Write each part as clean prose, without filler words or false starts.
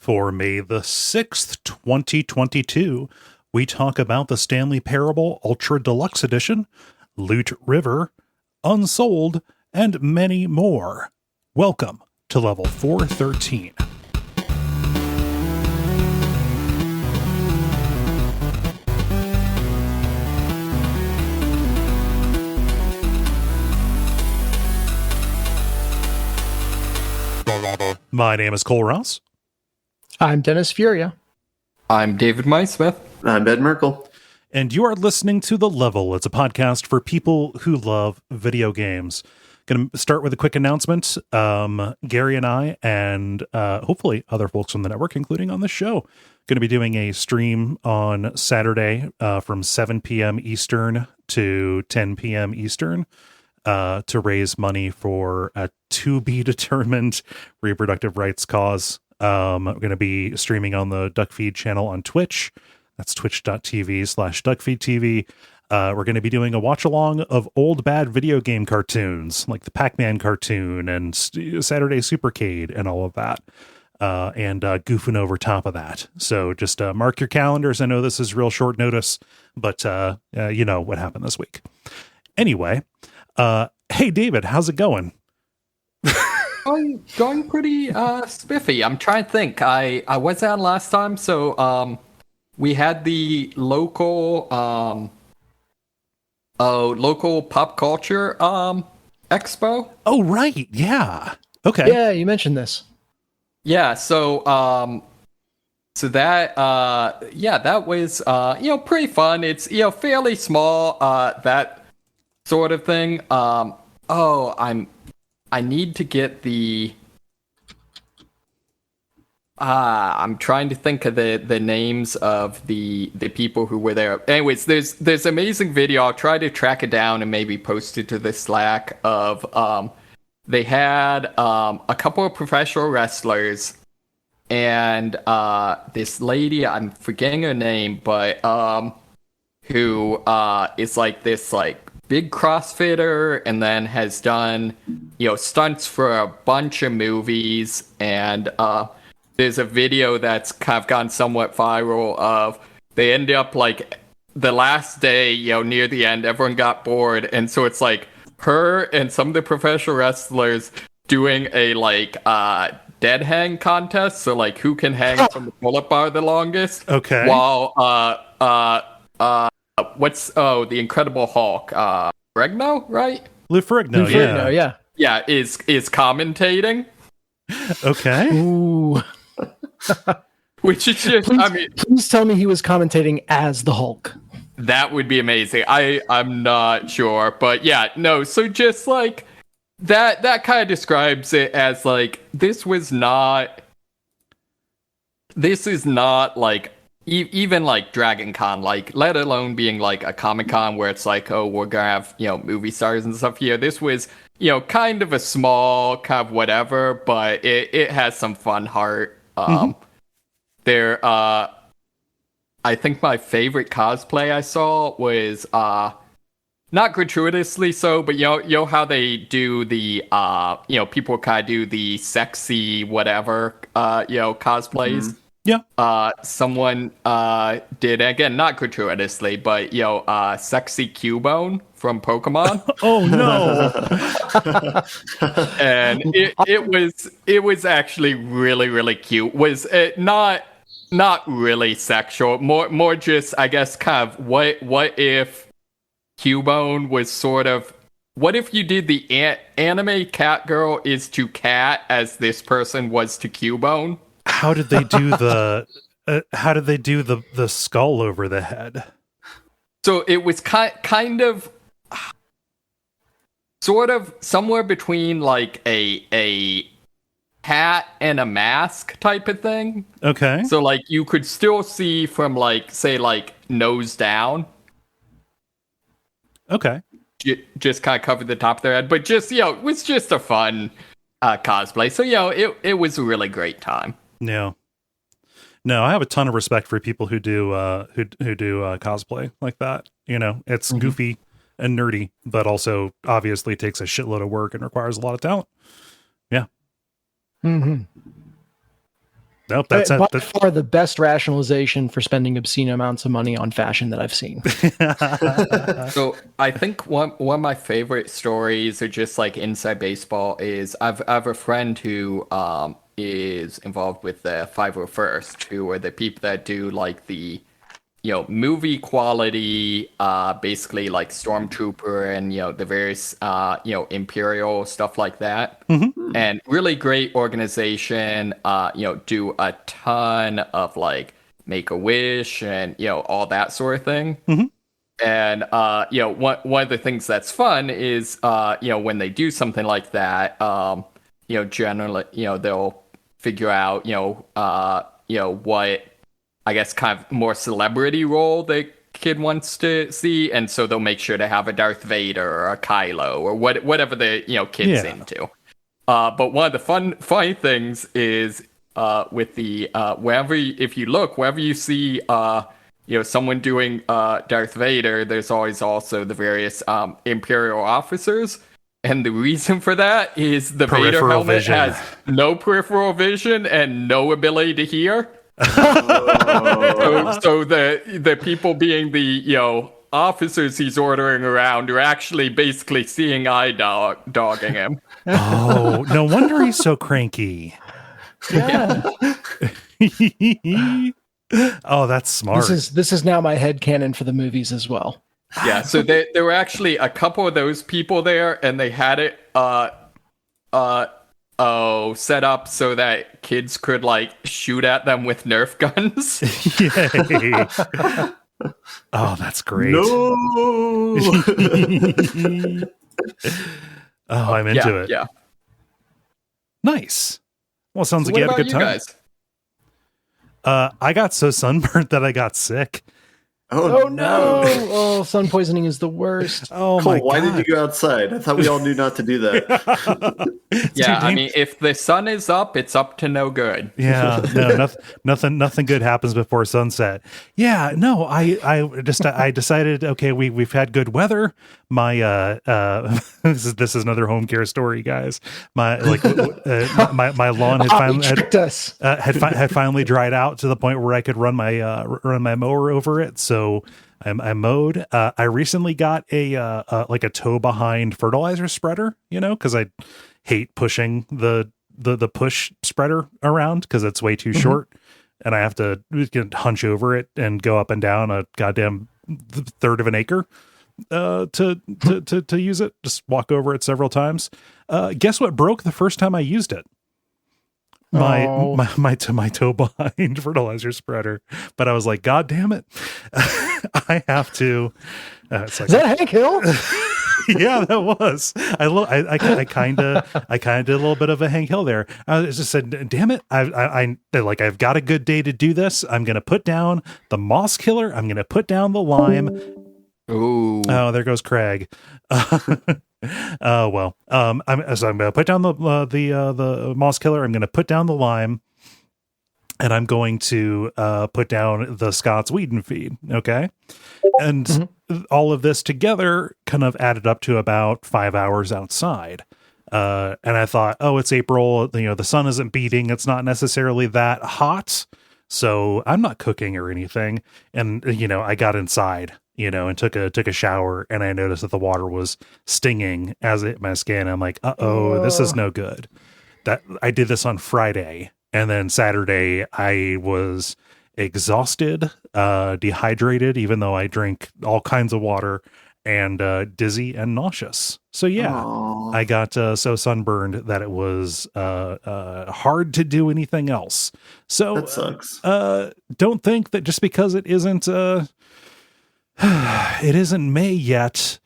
For May the 6th, 2022, we talk about the Stanley Parable Ultra Deluxe Edition, Loot River, Unsouled, and many more. Welcome to Level 413. My name is Kole Ross. I'm Dennis Furia. I'm David Mysmith. I'm Ben Merkel. And you are listening to The Level. It's a podcast for people who love video games. Going to start with a quick announcement. Gary and I, and hopefully other folks from the network, including on the show, going to be doing a stream on Saturday from 7 p.m. Eastern to 10 p.m. Eastern to raise money for a to-be-determined reproductive rights cause. I'm going to be streaming on the Duckfeed channel on Twitch. That's twitch.tv/Duckfeed.tv. We're going to be doing a watch-along of old bad video game cartoons, like the Pac-Man cartoon and Saturday Supercade and all of that, and goofing over top of that. So just mark your calendars. I know this is real short notice, but you know what happened this week. Anyway, hey, David, how's it going? Going pretty spiffy. I'm trying to think. I was on last time, so we had the local pop culture expo. Oh, right. Yeah. Okay. Yeah, you mentioned this. Yeah, so that that was pretty fun. It's fairly small, that sort of thing. I need to get the I'm trying to think of the names of the people who were there. Anyways, there's amazing video. I'll try to track it down and maybe post it to the Slack of they had a couple of professional wrestlers and this lady, I'm forgetting her name, but who is like this big CrossFitter and then has done stunts for a bunch of movies, and there's a video that's kind of gone somewhat viral of they end up the last day, near the end, everyone got bored, and so it's her and some of the professional wrestlers doing a dead hang contest, so who can hang from the pull-up bar the longest. Okay. While the Incredible Hulk, Regno, right? Lou Ferrigno, yeah. Yeah, is commentating. Okay. Ooh. Which is just, please tell me he was commentating as the Hulk. That would be amazing. I'm not sure, but yeah, no. So just that kind of describes it as this is not even Dragon Con, let alone being a Comic Con where it's oh, we're gonna have movie stars and stuff here. This was kind of a small kind of whatever, but it has some fun heart. There, I think my favorite cosplay I saw was not gratuitously so, but how they do the people kind of do the sexy whatever cosplays. Mm-hmm. Yeah. Someone did, again, not gratuitously, but sexy Cubone from Pokemon. Oh no. And it was actually really, really cute. Was it not really sexual, more just, I guess, kind of what if Cubone was sort of, what if you did the anime cat girl is to cat as this person was to Cubone? How did they do the the skull over the head? So it was kind of sort of somewhere between a hat and a mask type of thing. Okay. So you could still see from say nose down. Okay. Just kind of covered the top of their head, but just it was just a fun cosplay. So it was a really great time. No, I have a ton of respect for people who do cosplay like that. It's goofy and nerdy, but also obviously takes a shitload of work and requires a lot of talent. Yeah. Mm-hmm. Nope, that's by it. far the best rationalization for spending obscene amounts of money on fashion that I've seen. So I think one of my favorite stories, or just like inside baseball, is I have a friend who is involved with the 501st, who are the people that do like the movie quality, basically like Stormtrooper and the various Imperial stuff like that. And really great organization. Do a ton of like Make-A-Wish and all that sort of thing. And one of the things that's fun is when they do something like that, generally they'll figure out what, I guess, kind of more celebrity role the kid wants to see, and so they'll make sure to have a Darth Vader or a Kylo or whatever the kid's into. But one of the funny things is with the wherever you see someone doing Darth Vader, there's always also the various Imperial officers. And the reason for that is the Vader helmet has no peripheral vision and no ability to hear. So the people being the officers he's ordering around are actually basically seeing eye dogging him. Oh, no wonder he's so cranky. Yeah. Oh, that's smart. This is now my headcanon for the movies as well. Yeah, so there were actually a couple of those people there, and they had it set up so that kids could like shoot at them with Nerf guns. Yay. Oh, that's great. No. Oh, I'm into it. Yeah. Nice. Well, sounds like What you had a about good you time. guys? I got so sunburnt that I got sick. Oh no! Oh, sun poisoning is the worst. Oh Cole, my why God. did you go outside? I thought we all knew not to do that. Yeah, I mean, if the sun is up, it's up to no good. Yeah, no, nothing good happens before sunset. Yeah, no, I decided, okay, we've had good weather. My this is another home care story, guys. My my lawn had finally dried out to the point where I could run my mower over it. So I mowed. I recently got a tow behind fertilizer spreader, because I hate pushing the push spreader around because it's way too short, and I have to hunch over it and go up and down a goddamn third of an acre to use it. Just walk over it several times. Guess what broke the first time I used it? My tow behind fertilizer spreader. But I was like, God damn it. I have to. It's like, is that Hank Hill? Yeah, that was. I kind of did a little bit of a Hank Hill there. I just said, damn it. I've got a good day to do this. I'm going to put down the moss killer. I'm going to put down the lime. Ooh. Oh, there goes Craig. Well, I'm going to put down the moss killer. I'm going to put down the lime, and I'm going to put down the Scott's weed and feed. Okay. And all of this together kind of added up to about 5 hours outside. And I thought, oh, it's April. The sun isn't beating. It's not necessarily that hot. So I'm not cooking or anything. And, I got inside, and took a shower, and I noticed that the water was stinging as it hit my skin. I'm like, this is no good. That I did this on Friday, and then Saturday I was exhausted, dehydrated, even though I drink all kinds of water, and dizzy and nauseous. So yeah, Aww. I got so sunburned that it was hard to do anything else. So That sucks. Don't think that just because it isn't May yet,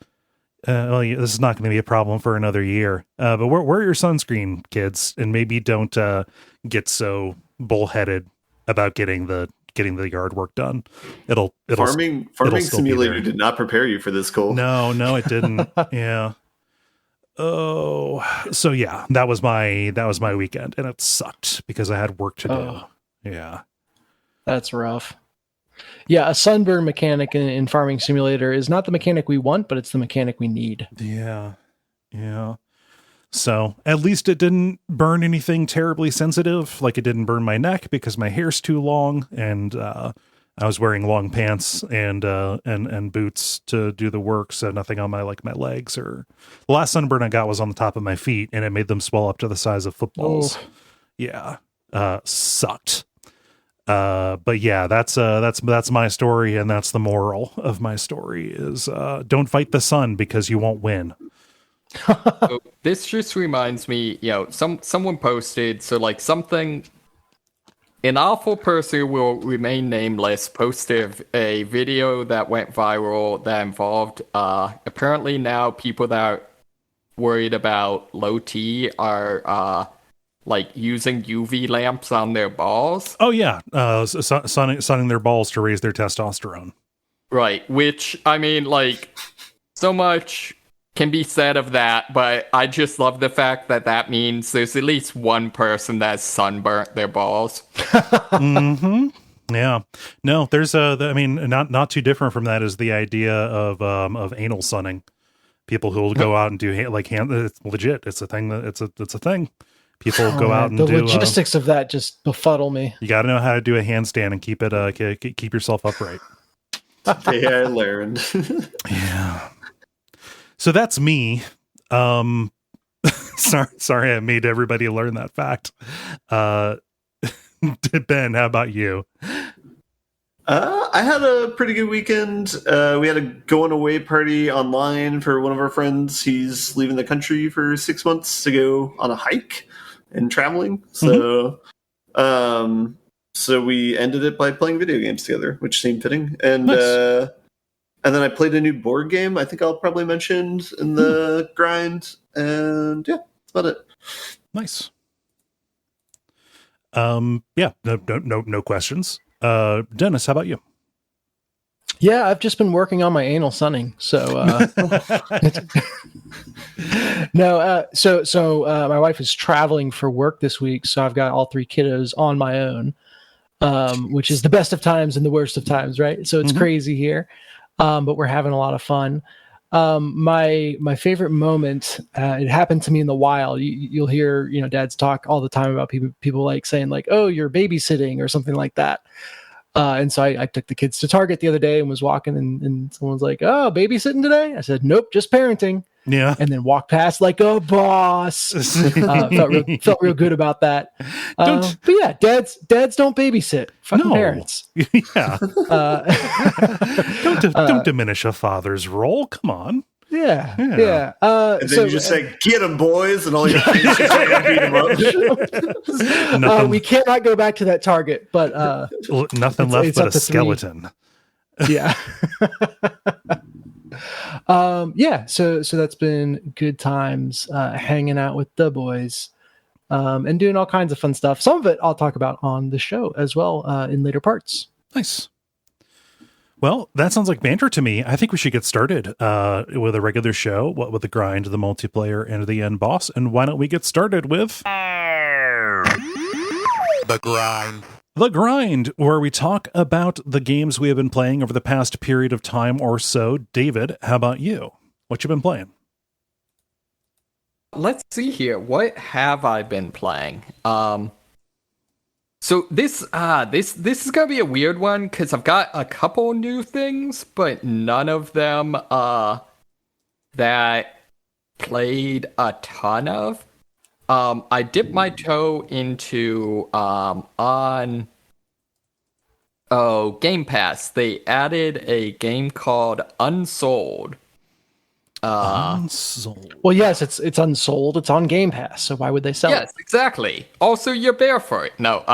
this is not going to be a problem for another year. But wear your sunscreen, kids, and maybe don't get so bullheaded about getting the yard work done. Farming Simulator did not prepare you for this, Cole. No, it didn't. Yeah. Oh, so yeah, that was my weekend, and it sucked because I had work to do. Yeah, that's rough. Yeah, a sunburn mechanic in Farming Simulator is not the mechanic we want, but it's the mechanic we need. Yeah. So at least it didn't burn anything terribly sensitive. Like it didn't burn my neck because my hair's too long, and I was wearing long pants and boots to do the work, so nothing on my legs. Or the last sunburn I got was on the top of my feet, and it made them swell up to the size of footballs. Oh. Yeah, sucked. But yeah, that's my story, and that's the moral of my story is don't fight the sun because you won't win. So this just reminds me, someone posted, something, an awful person who will remain nameless posted a video that went viral that involved, apparently now people that are worried about low T are, using UV lamps on their balls. Oh yeah, sunning their balls to raise their testosterone. Right, which, I mean, so much can be said of that, but I just love the fact that means there's at least one person that's sunburnt their balls. Mm-hmm. Yeah. No, there's not too different from that is the idea of anal sunning. People who will go out and do hand. It's legit. It's a thing. It's a thing. People go out and the do logistics of that just befuddle me. You got to know how to do a handstand and keep it keep yourself upright. Yeah, I learned. Yeah. So that's me. Sorry, I made everybody learn that fact. Ben, how about you? I had a pretty good weekend. We had a going away party online for one of our friends. He's leaving the country for 6 months to go on a hike and traveling. So, so we ended it by playing video games together, which seemed fitting. And nice. And then I played a new board game. I think I'll probably mention in the grind. And yeah, that's about it. Nice. Yeah, no questions. Dennis, how about you? Yeah, I've just been working on my anal sunning. So, my wife is traveling for work this week, so I've got all 3 kiddos on my own, which is the best of times and the worst of times, right? So it's crazy here, but we're having a lot of fun. My favorite moment, it happened to me in the wild. You'll hear, dads talk all the time about people saying oh, you're babysitting or something like that. And so I took the kids to Target the other day and was walking and someone's like, oh, babysitting today? I said, nope, just parenting. Yeah. And then walked past like a boss. Felt real good about that. But yeah, dads don't babysit. Fucking parents. Yeah. Don't diminish a father's role. Come on. Yeah. And then you just say, "Get them, boys," and all your kids just beat them up. We cannot go back to that Target, but nothing left but a skeleton. 3. Yeah. So that's been good times, hanging out with the boys, and doing all kinds of fun stuff. Some of it I'll talk about on the show as well, in later parts. Nice. Well, that sounds like banter to me. I think we should get started with a regular show, what with the grind, the multiplayer, and the end boss. And why don't we get started with the grind? The Grind, where we talk about the games we have been playing over the past period of time or so. David, how about you? What you been playing? Let's see here. What have I been playing? So this is gonna be a weird one because I've got a couple new things, but none of them that played a ton of. I dipped my toe into Game Pass. They added a game called Unsouled. Unsouled. Well, yes, it's Unsouled. It's on Game Pass, so why would they sell it? Yes, exactly. Also, you're barefoot. No,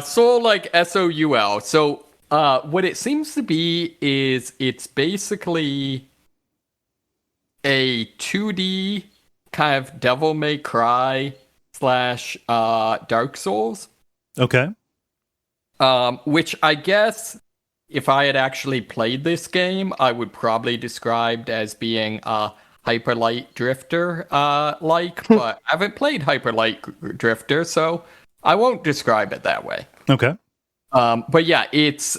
Soul like SOUL. So, what it seems to be is it's basically a 2D kind of Devil May Cry / Dark Souls. Okay. Which I guess if I had actually played this game, I would probably describe as being a Hyper Light Drifter but I haven't played Hyper Light Drifter, so I won't describe it that way. Okay. But yeah, it's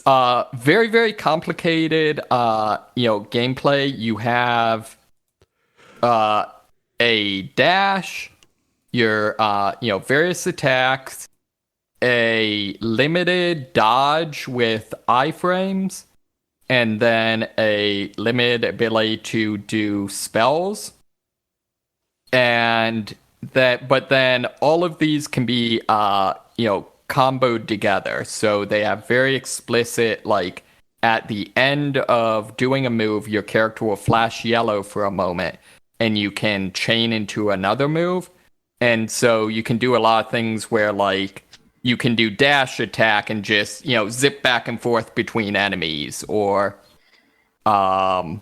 very, very complicated, gameplay. You have a dash, your, various attacks, a limited dodge with iframes, and then a limited ability to do spells. And but then all of these can be, comboed together. So they have very explicit, like, at the end of doing a move, your character will flash yellow for a moment, and you can chain into another move. And so you can do a lot of things where, like, you can do dash attack and just, zip back and forth between enemies, or, I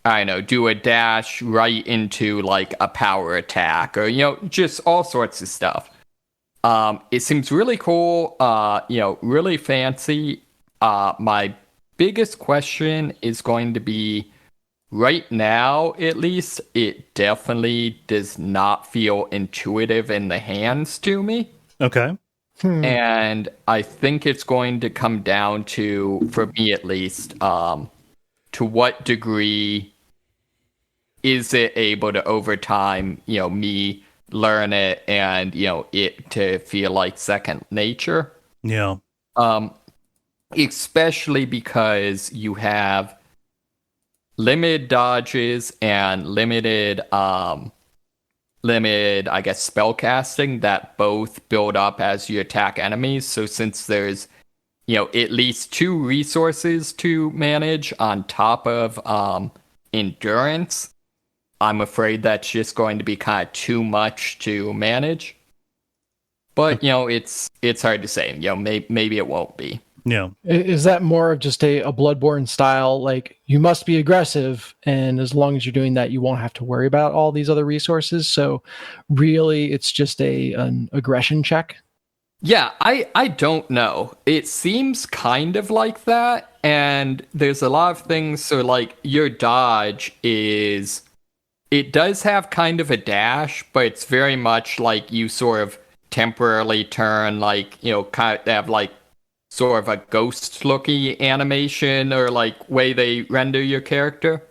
don't know, do a dash right into, like, a power attack, or, just all sorts of stuff. It seems really cool, really fancy. My biggest question is going to be, right now, at least, it definitely does not feel intuitive in the hands to me. Okay. And I think it's going to come down to, for me at least, to what degree is it able to, over time, me learn it and, it to feel like second nature. Yeah. Especially because you have limited dodges and limited, I guess, spell casting that both build up as you attack enemies. So since there's, at least 2 resources to manage on top of endurance, I'm afraid that's just going to be kind of too much to manage. But, it's hard to say. Maybe it won't be. Yeah. Is that more of just a Bloodborne style, like, you must be aggressive, and as long as you're doing that, you won't have to worry about all these other resources? So really, it's just an aggression check? Yeah, I don't know. It seems kind of like that, and there's a lot of things. So, like, your dodge is... It does have kind of a dash, but it's very much like you sort of temporarily turn, like, kind of have, like, sort of a ghost-looking animation or, like, way they render your character.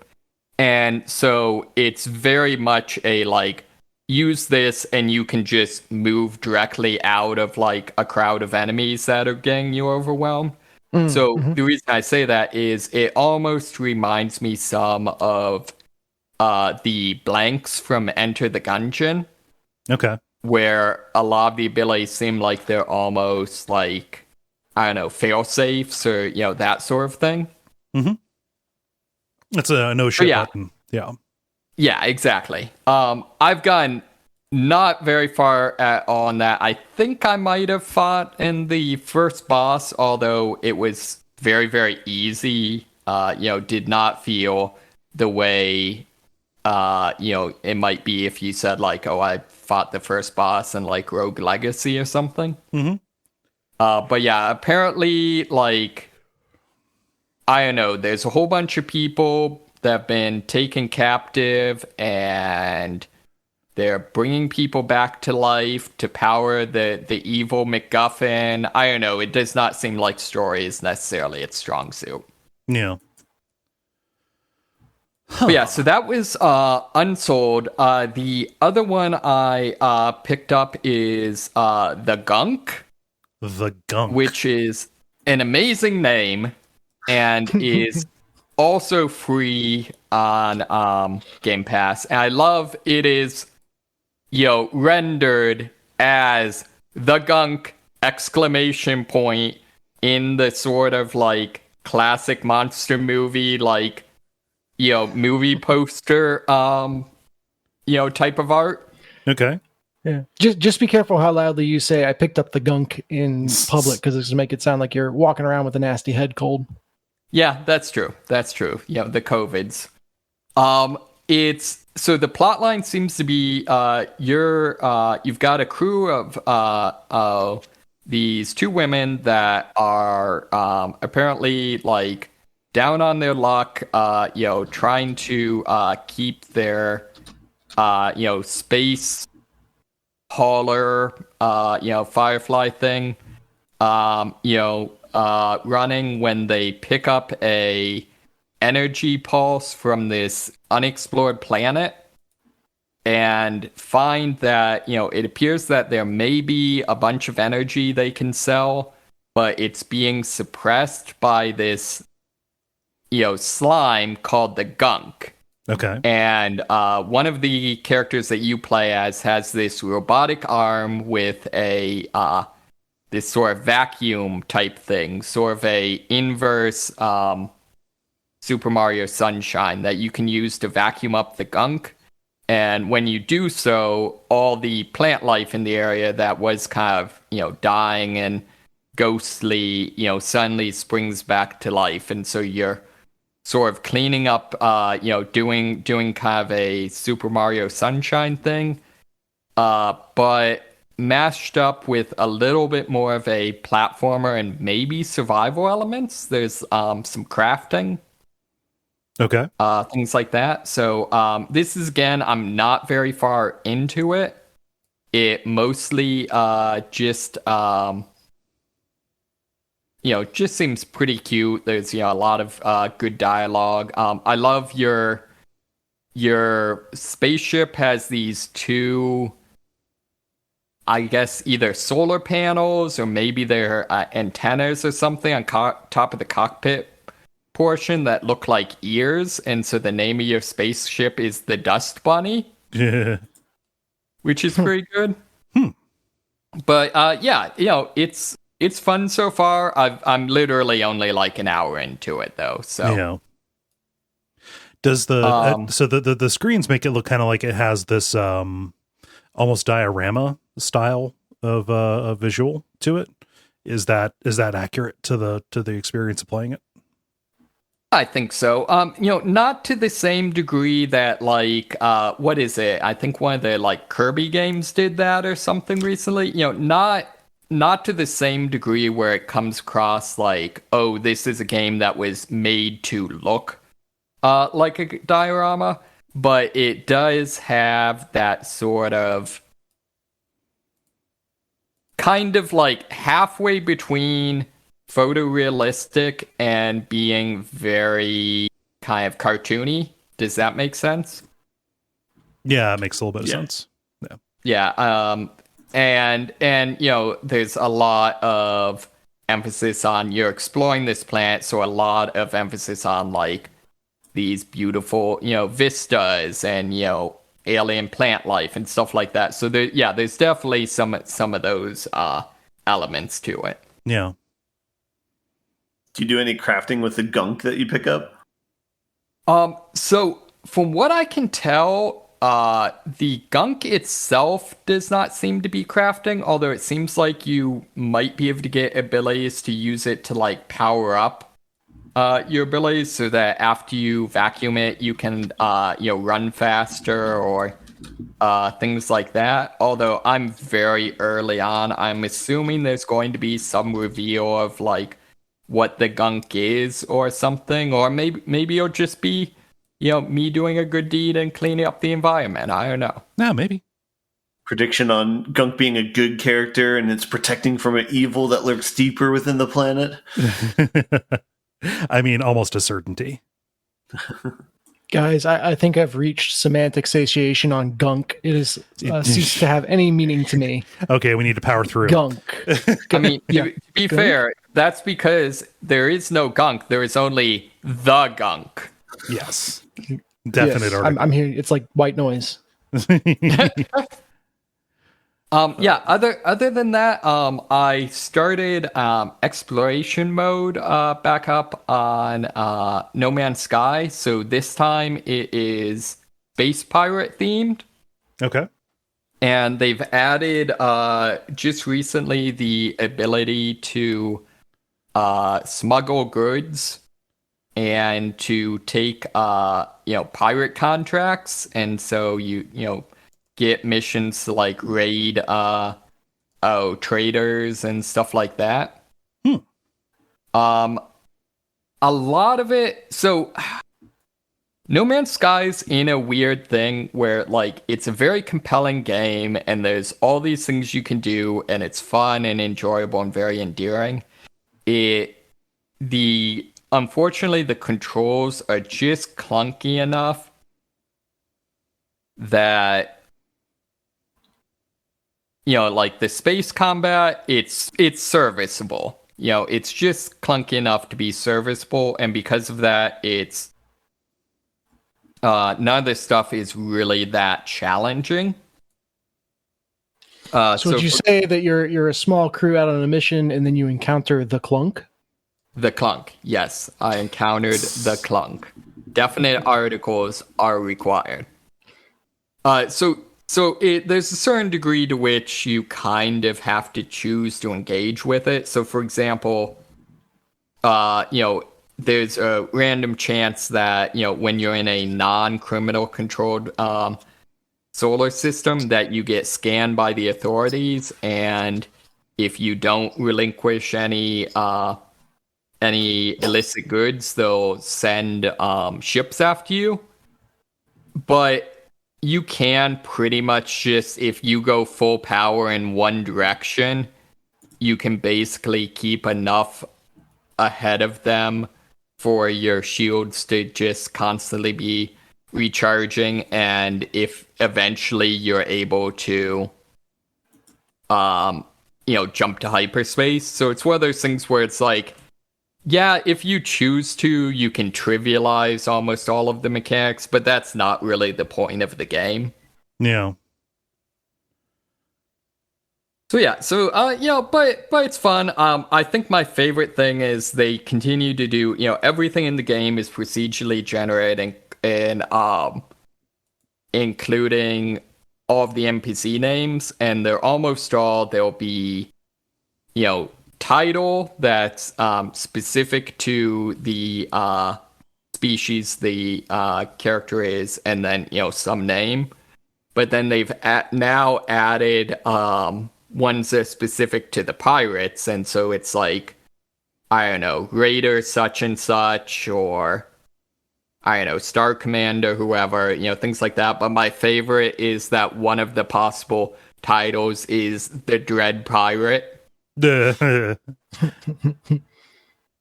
And so it's very much a, like, use this and you can just move directly out of, like, a crowd of enemies that are getting you overwhelmed. So the reason I say that is it almost reminds me some of the blanks from Enter the Gungeon. Okay. Where a lot of the abilities seem like they're almost like, I don't know, fail-safes or, that sort of thing. Mm-hmm. It's a no-shit yeah. button. Yeah. Yeah, exactly. I've gotten not very far at all on that. I think I might have fought in the first boss, although it was very, very easy. Did not feel the way, it might be if you said, like, oh, I fought the first boss in, like, Rogue Legacy or something. Mm-hmm. But yeah, apparently, like, I don't know, there's a whole bunch of people that have been taken captive, and they're bringing people back to life to power the evil MacGuffin. I don't know, it does not seem like story is necessarily its strong suit. Yeah. But yeah, so that was Unsouled. The other one I picked up is the Gunk. The Gunk. Which is an amazing name and is also free on Game Pass. And I love it is, rendered as the Gunk ! In the sort of, like, classic monster movie, like, movie poster, type of art. Okay. Yeah. Just be careful how loudly you say, I picked up the Gunk in public, because it's going to make it sound like you're walking around with a nasty head cold. Yeah, that's true. That's true. The COVIDs. So the plot line seems to be, you've got a crew of these 2 women that are apparently, like, down on their luck, trying to keep their, space hauler, Firefly thing, running when they pick up a energy pulse from this unexplored planet and find that, it appears that there may be a bunch of energy they can sell, but it's being suppressed by this, slime called the Gunk. Okay. And one of the characters that you play as has this robotic arm with a this sort of vacuum type thing, sort of a inverse Super Mario Sunshine that you can use to vacuum up the gunk. And when you do so, all the plant life in the area that was kind of, dying and ghostly, suddenly springs back to life. And so you're sort of cleaning up, doing kind of a Super Mario Sunshine thing, but mashed up with a little bit more of a platformer and maybe survival elements. There's some crafting. Okay. Things like that. So this is, again, I'm not very far into it. It mostly just seems pretty cute. There's a lot of good dialogue. I love your spaceship has these two, I guess, either solar panels or maybe they're antennas or something on top of the cockpit portion that look like ears, and so the name of your spaceship is the Dust Bunny. Yeah. Which is pretty good. But it's fun so far. I'm literally only like an hour into it though. So yeah. Does the so the screens make it look kind of like it has this almost diorama style of a visual to it? Is that accurate to the experience of playing it? I think so. Not to the same degree that like what is it? I think one of the like Kirby games did that or something recently. Not to the same degree where it comes across like, oh, this is a game that was made to look like a diorama, but it does have that sort of kind of like halfway between photorealistic and being very kind of cartoony. Does that make sense? Yeah, it makes a little bit of sense. Yeah. Yeah. And there's a lot of emphasis on you're exploring this planet, so a lot of emphasis on like these beautiful, vistas and alien plant life and stuff like that. So there's definitely some of those elements to it. Yeah. Do you do any crafting with the gunk that you pick up? So from what I can tell, the gunk itself does not seem to be crafting, although it seems like you might be able to get abilities to use it to like power up your abilities so that after you vacuum it, you can run faster or things like that. Although I'm very early on, I'm assuming there's going to be some reveal of like what the gunk is or something, or maybe it'll just be me doing a good deed and cleaning up the environment. I don't know. No, maybe. Prediction on Gunk being a good character and it's protecting from an evil that lurks deeper within the planet. I mean, almost a certainty. Guys, I think I've reached semantic satiation on gunk. It has ceased to have any meaning to me. Okay, we need to power through. Gunk. I mean, to be fair, that's because there is no gunk. There is only the gunk. Yes. Definite article. I'm hearing it's like white noise. Other than that, I started exploration mode back up on No Man's Sky. So this time it is space pirate themed. Okay. And they've added just recently the ability to smuggle goods and to take pirate contracts. And so you get missions to like raid traders and stuff like that. A lot of it, so No Man's Sky's in a weird thing where, like, it's a very compelling game and there's all these things you can do and it's fun and enjoyable and very endearing. Unfortunately, the controls are just clunky enough that, like the space combat, it's serviceable. It's just clunky enough to be serviceable, and because of that, it's none of this stuff is really that challenging. So would you say that you're a small crew out on a mission, and then you encounter the Clunk? The Clunk, yes, I encountered the Clunk. Definite articles are required. So there's a certain degree to which you kind of have to choose to engage with it. So, for example, there's a random chance that, when you're in a non-criminal controlled solar system, that you get scanned by the authorities, and if you don't relinquish any illicit goods, they'll send ships after you. But you can pretty much just, if you go full power in one direction, you can basically keep enough ahead of them for your shields to just constantly be recharging, and if eventually you're able to jump to hyperspace. So it's one of those things where it's like, yeah, if you choose to, you can trivialize almost all of the mechanics, but that's not really the point of the game. Yeah. So yeah, but it's fun. I think my favorite thing is they continue to do, everything in the game is procedurally generated, and including all of the NPC names, and they're almost all, there'll be, title that's specific to the species the character is, and then some name. But then they've now added ones that are specific to the pirates, and so it's like, I don't know, Raider such and such, or I don't know, Star Commander, whoever, things like that. But my favorite is that one of the possible titles is the Dread Pirate.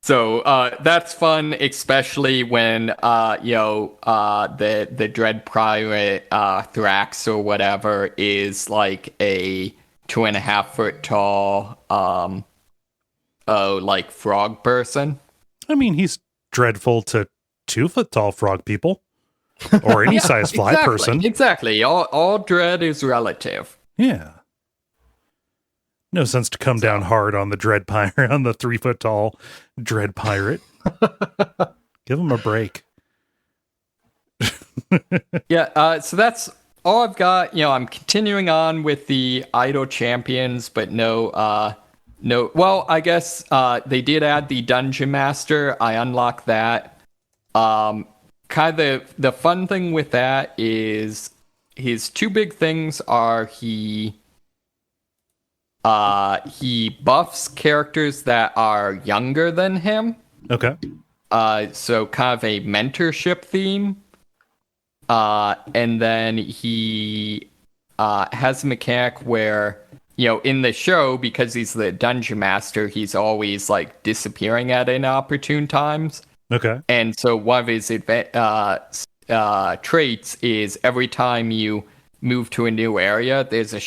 So that's fun, especially when the Dread Pirate Thrax or whatever is like a 2.5 foot tall like frog person. I mean, he's dreadful to 2 foot tall frog people, or any size fly person. Exactly. All dread is relative. Yeah. No sense to come down hard on the Dread Pirate, on the 3 foot tall Dread Pirate. Give him a break. Yeah, so that's all I've got. I'm continuing on with the Idle Champions, but no, well, I guess they did add the Dungeon Master. I unlocked that. Kind of the fun thing with that is his 2 big things are he buffs characters that are younger than him. Okay. So kind of a mentorship theme. And then he has a mechanic where, in the show, because he's the dungeon master, he's always like disappearing at inopportune times. Okay. And so one of his traits is every time you move to a new area, there's a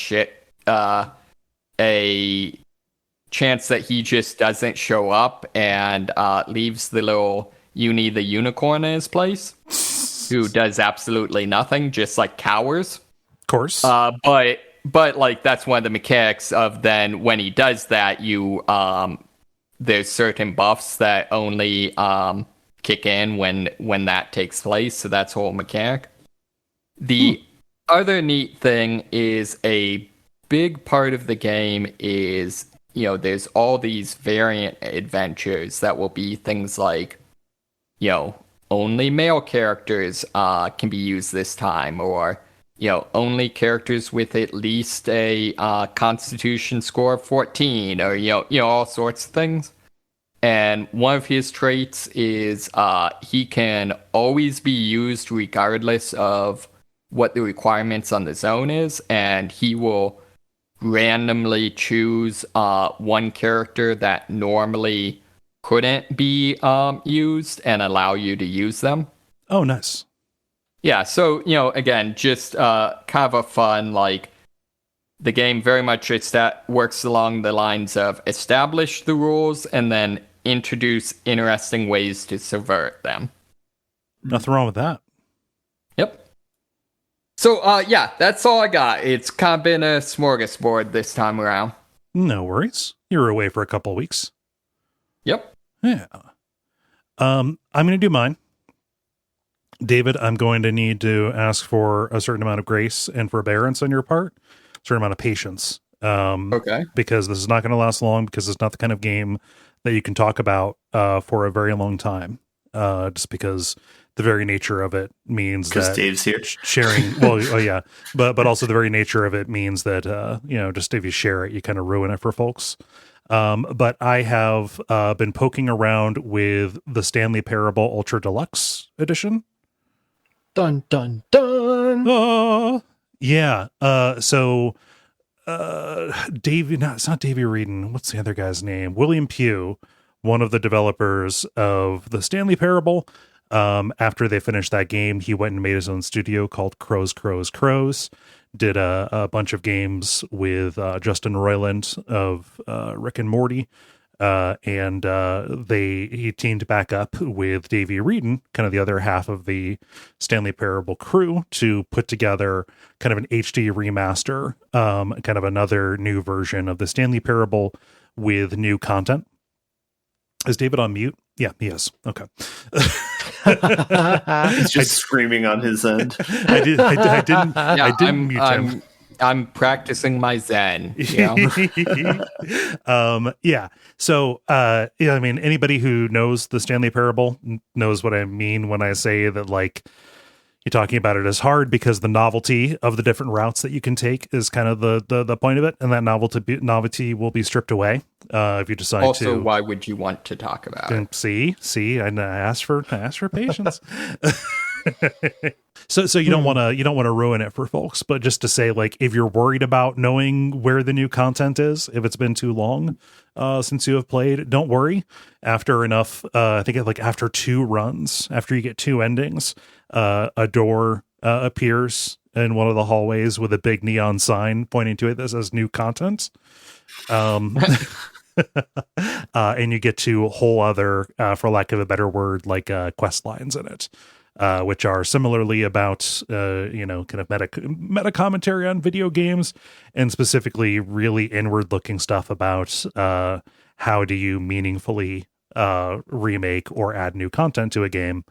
chance that he just doesn't show up and leaves the little Uni the Unicorn in his place, who does absolutely nothing, just like cowers. Of course. But like that's one of the mechanics of then when he does that, you there's certain buffs that only kick in when that takes place. So that's whole mechanic. The other neat thing is a big part of the game is, there's all these variant adventures that will be things like, only male characters can be used this time, or, only characters with at least a constitution score of 14, or, all sorts of things. And one of his traits is he can always be used regardless of what the requirements on the zone is, and he will randomly choose one character that normally couldn't be used and allow you to use them. Oh, nice. Yeah, so, again, just kind of a fun, like, the game very much works along the lines of establish the rules and then introduce interesting ways to subvert them. Nothing wrong with that. Yep. So, yeah, that's all I got. It's kind of been a smorgasbord this time around. No worries. You were away for a couple of weeks. Yep. Yeah. I'm going to do mine. David, I'm going to need to ask for a certain amount of grace and forbearance on your part, a certain amount of patience. Okay. Because this is not going to last long, because it's not the kind of game that you can talk about for a very long time. Just because the very nature of it means that Dave's here sharing. Well, oh yeah, but also the very nature of it means that just if you share it, you kind of ruin it for folks. But I have been poking around with the Stanley Parable Ultra Deluxe edition. Dun dun dun. Yeah. So Davey, no, it's not Davey Reedon. What's the other guy's name? William Pugh, one of the developers of the Stanley Parable. After they finished that game, he went and made his own studio called Crows. Did a bunch of games with Justin Roiland of Rick and Morty. And he teamed back up with Davey Reedon, kind of the other half of the Stanley Parable crew, to put together kind of an HD remaster, kind of another new version of the Stanley Parable with new content. Is David on mute? Yeah, he is. Okay. He's just screaming on his end. I didn't mute him. I'm practicing my Zen. Yeah. So, I mean, anybody who knows the Stanley Parable knows what I mean when I say that, like, you're talking about it as hard, because the novelty of the different routes that you can take is kind of the point of it, and that novelty will be stripped away if you decide to. Also, why would you want to talk about it? See, I asked for patience. So you don't want to ruin it for folks, but just to say, like, if you're worried about knowing where the new content is, if it's been too long since you have played, don't worry. After enough, I think like after 2 runs, after you get 2 endings, a door appears in one of the hallways with a big neon sign pointing to it that says new content. And you get to whole other, for lack of a better word, like quest lines in it. Which are similarly about, kind of meta commentary on video games, and specifically really inward looking stuff about how do you meaningfully remake or add new content to a game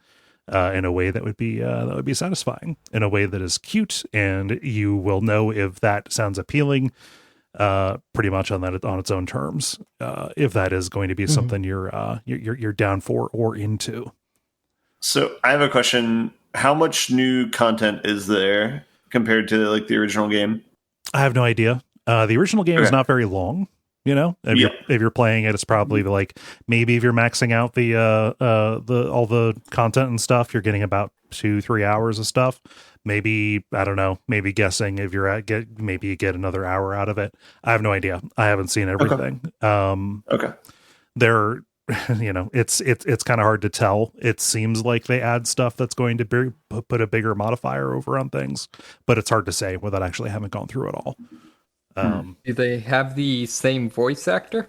in a way that would be satisfying, in a way that is cute, and you will know if that sounds appealing pretty much on its own terms, if that is going to be something you're down for or into. So I have a question. How much new content is there compared to like the original game? I have no idea. The original game is not very long. If you're playing it, it's probably like, maybe if you're maxing out the all the content and stuff, you're getting about 2-3 hours of stuff. Maybe, I don't know, maybe guessing if you're maybe you get another hour out of it. I have no idea. I haven't seen everything. Okay. It's kind of hard to tell. It seems like they add stuff that's going to put a bigger modifier over on things, but it's hard to say without actually having gone through it all. Do they have the same voice actor?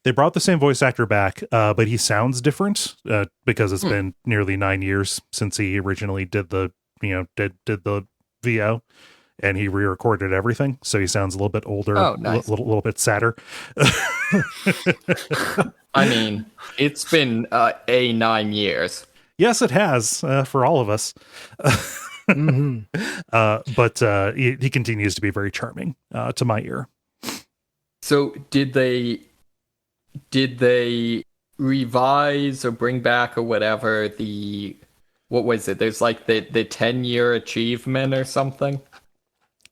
They brought the same voice actor back, but he sounds different because it's been nearly 9 years since he originally did the VO, and he re-recorded everything, so he sounds a little bit older, nice. a little bit sadder. I mean, it's been 9 years. Yes, it has, for all of us. But he continues to be very charming to my ear. So did they revise or bring back or whatever what was it? There's like the 10-year achievement or something?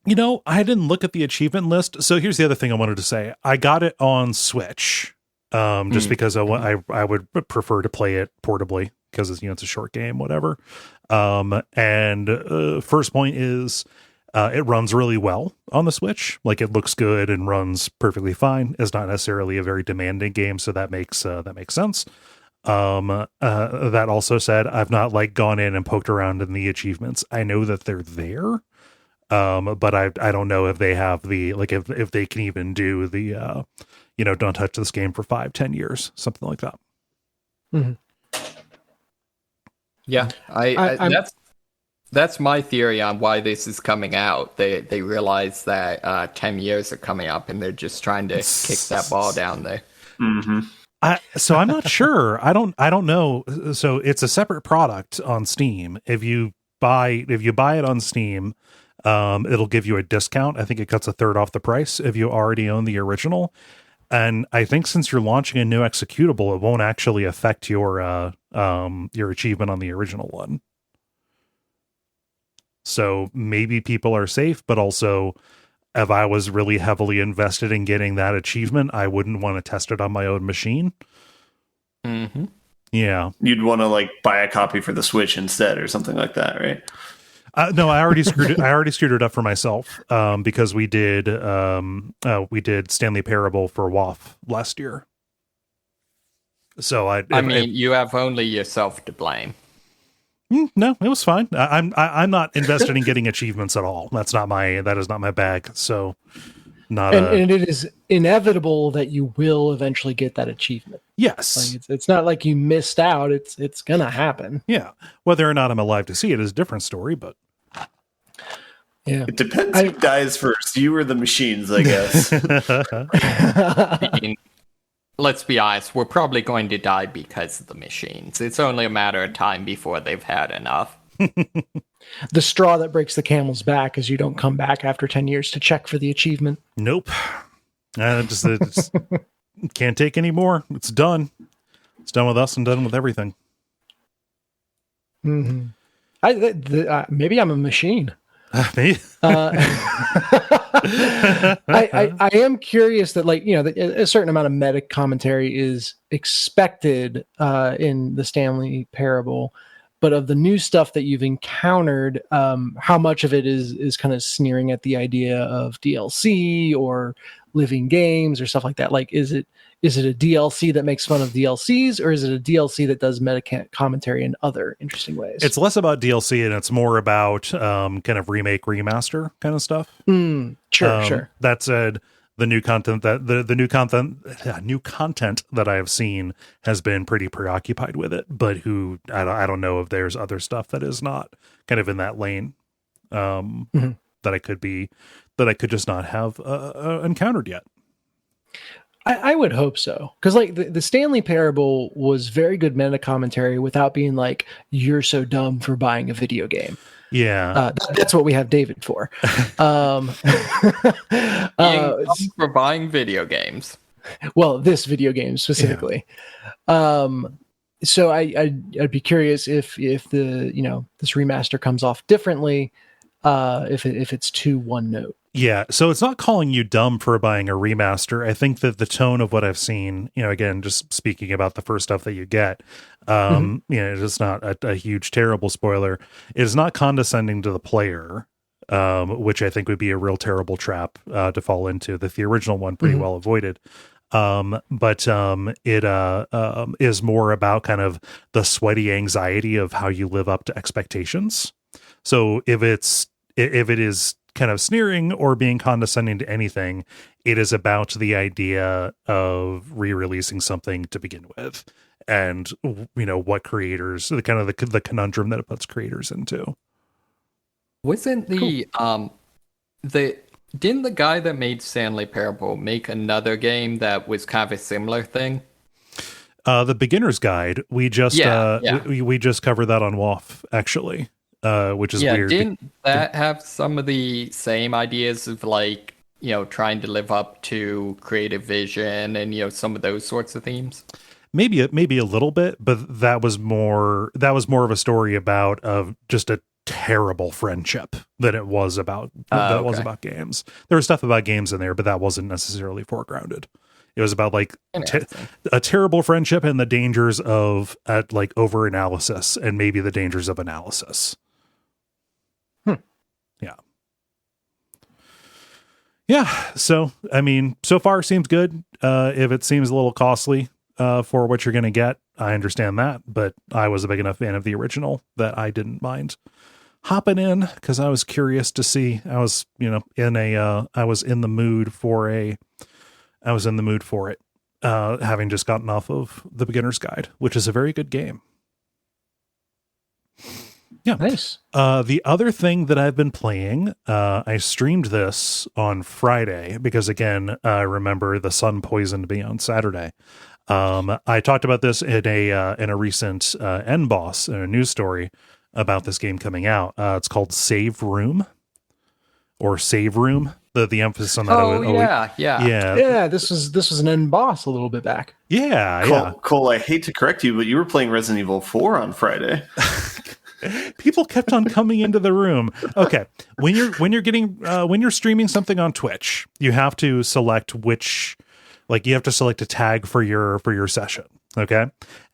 I didn't look at the achievement list. So here's the other thing I wanted to say. I got it on Switch. just because I would prefer to play it portably because it's, it's a short game, whatever. And first point is it runs really well on the Switch. Like, it looks good and runs perfectly fine. It's not necessarily a very demanding game, so that makes sense. That also said, I've not like gone in and poked around in the achievements. I know that they're there. But I don't know if they have the, like, if they can even do the, don't touch this game for 5-10 years, something like that. Mm-hmm. Yeah, that's my theory on why this is coming out. They realize that 10 years are coming up, and they're just trying to kick that ball down there. Mm-hmm. So I'm not sure. I don't know. So it's a separate product on Steam. If you buy it on Steam, it'll give you a discount. I think it cuts a third off the price if you already own the original. And I think since you're launching a new executable, it won't actually affect your achievement on the original one. So maybe people are safe, but also if I was really heavily invested in getting that achievement, I wouldn't want to test it on my own machine. Mm-hmm. Yeah. You'd want to like buy a copy for the Switch instead or something like that, right? No, I already screwed it. I already screwed it up for myself because we did Stanley Parable for WAF last year. So you have only yourself to blame. No, it was fine. I'm not invested in getting achievements at all. That is not my bag. So and it is inevitable that you will eventually get that achievement. Yes, like it's not like you missed out. It's gonna happen. Yeah, whether or not I'm alive to see it is a different story, but. Yeah. It depends who dies first, you or the machines, I guess. Let's be honest, we're probably going to die because of the machines. It's only a matter of time before they've had enough. The straw that breaks the camel's back is you don't come back after 10 years to check for the achievement. Nope. Just can't take any more. It's done. It's done with us and done with everything. Mm-hmm. Maybe I'm a machine. Me? I am curious that, like, a certain amount of meta commentary is expected in the Stanley Parable, but of the new stuff that you've encountered, how much of it is kind of sneering at the idea of DLC or living games or stuff like that? Like, is it a DLC that makes fun of DLCs, or is it a DLC that does meta commentary in other interesting ways? It's less about DLC and it's more about kind of remake, remaster kind of stuff. Sure. That said, the new content new content that I have seen has been pretty preoccupied with it. But I don't know if there's other stuff that is not kind of in that lane that I could just not have encountered yet. I would hope so, because like the Stanley Parable was very good meta commentary without being like, you're so dumb for buying a video game. Yeah, that's what we have David for. For buying video games. Well, this video game specifically. Yeah. So I'd be curious if the this remaster comes off differently, if it's too one note. Yeah, so it's not calling you dumb for buying a remaster. I think that the tone of what I've seen, again, just speaking about the first stuff that you get, it's not a huge, terrible spoiler. It is not condescending to the player, which I think would be a real terrible trap to fall into, that the original one pretty well avoided. But it is more about kind of the sweaty anxiety of how you live up to expectations. So if it is kind of sneering or being condescending to anything, it is about the idea of re-releasing something to begin with, and what creators, the kind of the conundrum that it puts creators into. Wasn't didn't the guy that made Stanley Parable make another game that was kind of a similar thing? The Beginner's Guide. We just we just covered that on WAF, actually. Which is weird. Didn't that have some of the same ideas of, like, trying to live up to creative vision and some of those sorts of themes? Maybe a little bit, but that was more of a story of just a terrible friendship than it was about was about games. There was stuff about games in there, but that wasn't necessarily foregrounded. It was about like Interesting. a terrible friendship and the dangers of like over analysis and maybe the dangers of analysis. Yeah. Yeah. So, I mean, so far seems good. If it seems a little costly for what you're going to get, I understand that. But I was a big enough fan of the original that I didn't mind hopping in because I was curious to see. I was, I was in the mood for it. Having just gotten off of the Beginner's Guide, which is a very good game. Yeah. Nice. The other thing that I've been playing, I streamed this on Friday because, again, I remember the sun poisoned me on Saturday. I talked about this in a recent End Boss, in a news story about this game coming out. It's called Save Room or Save Room. The emphasis on that. Yeah. This was an end boss a little bit back. Yeah. Kole, I hate to correct you, but you were playing Resident Evil 4 on Friday. People kept on coming into the room. Okay, when you're streaming something on Twitch, you have to select you have to select a tag for your session. Okay,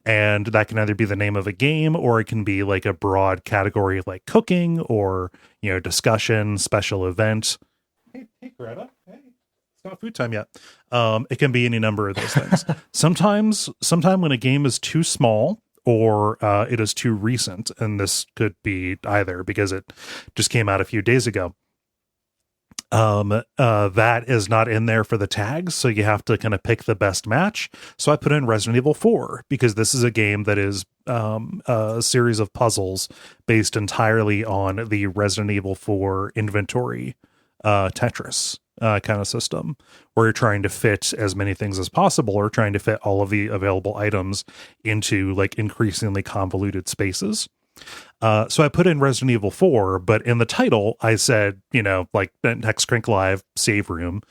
and that can either be the name of a game or it can be like a broad category like cooking or discussion, special event. Hey, Greta. Hey, it's not food time yet. It can be any number of those things. Sometimes when a game is too small or it is too recent, and this could be either because it just came out a few days ago, that is not in there for the tags, so you have to kind of pick the best match. So I put in Resident Evil 4 because this is a game that is a series of puzzles based entirely on the Resident Evil 4 inventory Tetris kind of system, where you're trying to fit as many things as possible or trying to fit all of the available items into like increasingly convoluted spaces. So I put in Resident Evil 4, but in the title I said, like Hexcrank Live Save Room,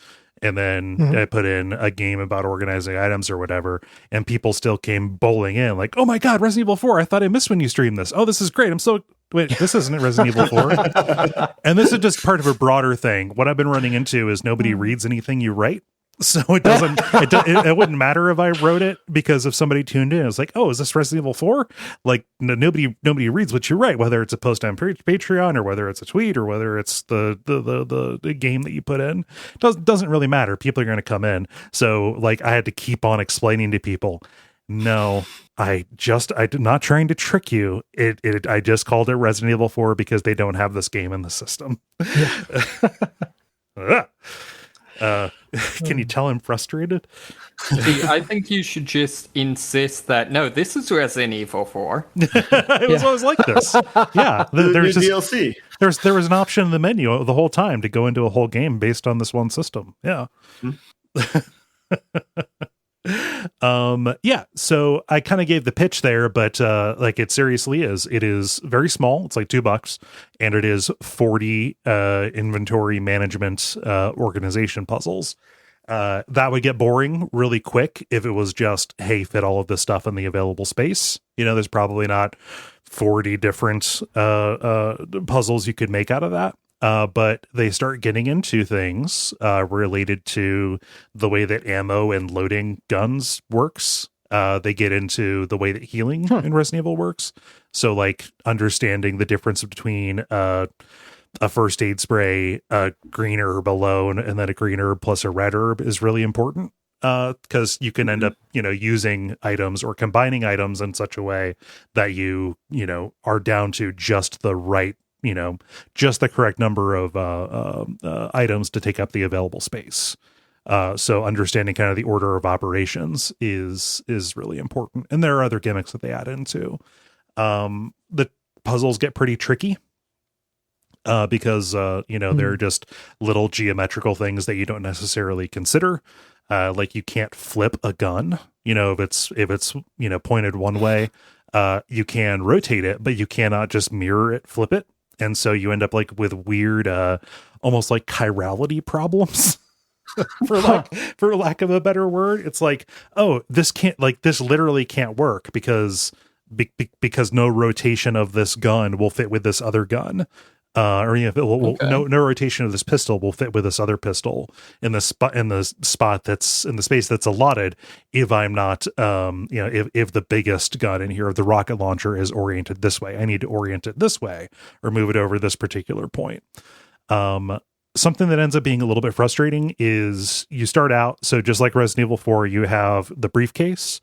and then I put in a game about organizing items or whatever, and people still came bowling in like, oh my God, Resident Evil 4, I thought I missed when you streamed this. Oh, this is great. Wait, this isn't Resident Evil 4. And this is just part of a broader thing. What I've been running into is nobody reads anything you write. So it wouldn't matter if I wrote it, because if somebody tuned in, it's like, oh, is this Resident Evil 4? Like nobody reads what you write, whether it's a post on Patreon or whether it's a tweet or whether it's the game that you put in. Doesn't really matter. People are going to come in. So like I had to keep on explaining to people, no, I'm not trying to trick you. I just called it Resident Evil 4 because they don't have this game in the system. Can you tell I'm frustrated? I think you should just insist that, no, this is Resident Evil 4. It was always like this. Yeah. There's DLC. There was an option in the menu the whole time to go into a whole game based on this one system. Yeah. Yeah, so I kind of gave the pitch there, but like it seriously is. It is very small. It's like $2, and it is 40 inventory management organization puzzles. That would get boring really quick if it was just, hey, fit all of this stuff in the available space. There's probably not 40 different puzzles you could make out of that. But they start getting into things related to the way that ammo and loading guns works. They get into the way that healing in Resident Evil works. So like understanding the difference between a first aid spray, a green herb alone, and then a green herb plus a red herb is really important. Because you can end up, using items or combining items in such a way that you are down to just the right, just the correct number of items to take up the available space. So understanding kind of the order of operations is really important. And there are other gimmicks that they add into. The puzzles get pretty tricky. Because they're just little geometrical things that you don't necessarily consider. Like you can't flip a gun, if it's pointed one way, you can rotate it, but you cannot just mirror it, flip it. And so you end up like with weird, almost like chirality problems. for lack of a better word. It's like, oh, this literally can't work because no rotation of this gun will fit with this other gun. or if it will, Okay. no rotation of this pistol will fit with this other pistol in the spot that's in the space that's allotted. If I'm not, if the biggest gun in here, the rocket launcher, is oriented this way, I need to orient it this way or move it over this particular point. Something that ends up being a little bit frustrating is you start out, so just like Resident Evil 4, you have the briefcase,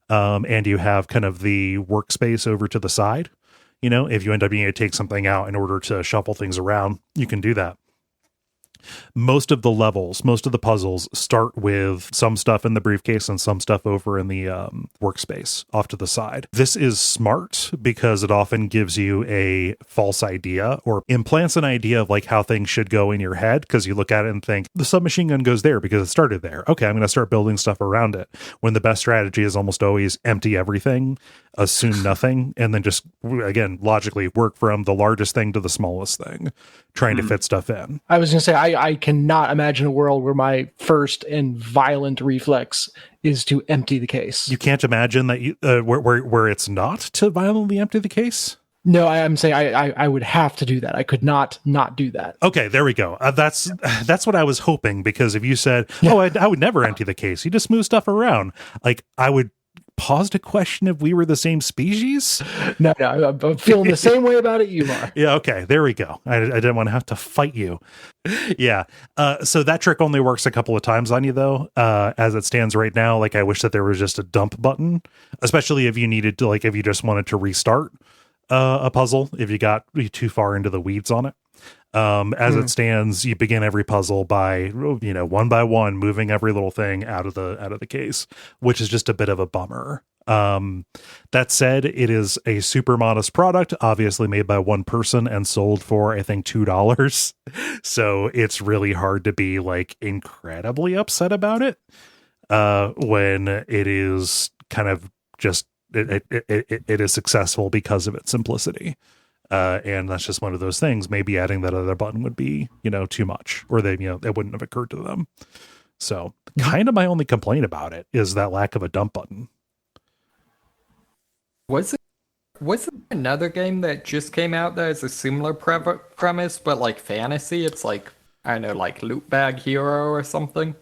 and you have kind of the workspace over to the side. If you end up needing to take something out in order to shuffle things around, you can do that. Most of the levels, most of the puzzles start with some stuff in the briefcase and some stuff over in the workspace off to the side. This is smart because it often gives you a false idea or implants an idea of like how things should go in your head, because you look at it and think the submachine gun goes there because it started there. Okay, I'm going to start building stuff around it. When the best strategy is almost always empty everything, assume nothing, and then just, again, logically work from the largest thing to the smallest thing, trying to fit stuff in. I was going to say, I cannot imagine a world where my first and violent reflex is to empty the case. You can't imagine that you where it's not to violently empty the case? No, I'm saying I would have to do that. I could not do that. Okay, there we go. That's what I was hoping, because if you said, I would never empty the case, you just move stuff around, like, I would pause to question if we were the same species. No, I'm feeling the same way about it you are. Yeah, okay, there we go. I didn't want to have to fight you. Yeah. So that trick only works a couple of times on you, though. As it stands right now, like, I wish that there was just a dump button, especially if you needed to, like, if you just wanted to restart a puzzle, if you got too far into the weeds on it. As it stands, you begin every puzzle by, one by one, moving every little thing out of the case, which is just a bit of a bummer. That said, it is a super modest product, obviously made by one person and sold for, I think, $2. So it's really hard to be like incredibly upset about it, when it is kind of just, it is successful because of its simplicity. And that's just one of those things. Maybe adding that other button would be, too much, or it wouldn't have occurred to them. So kind of my only complaint about it is that lack of a dump button. Was it another game that just came out that has a similar premise, but like fantasy? It's like, I don't know, like Loot Bag Hero or something?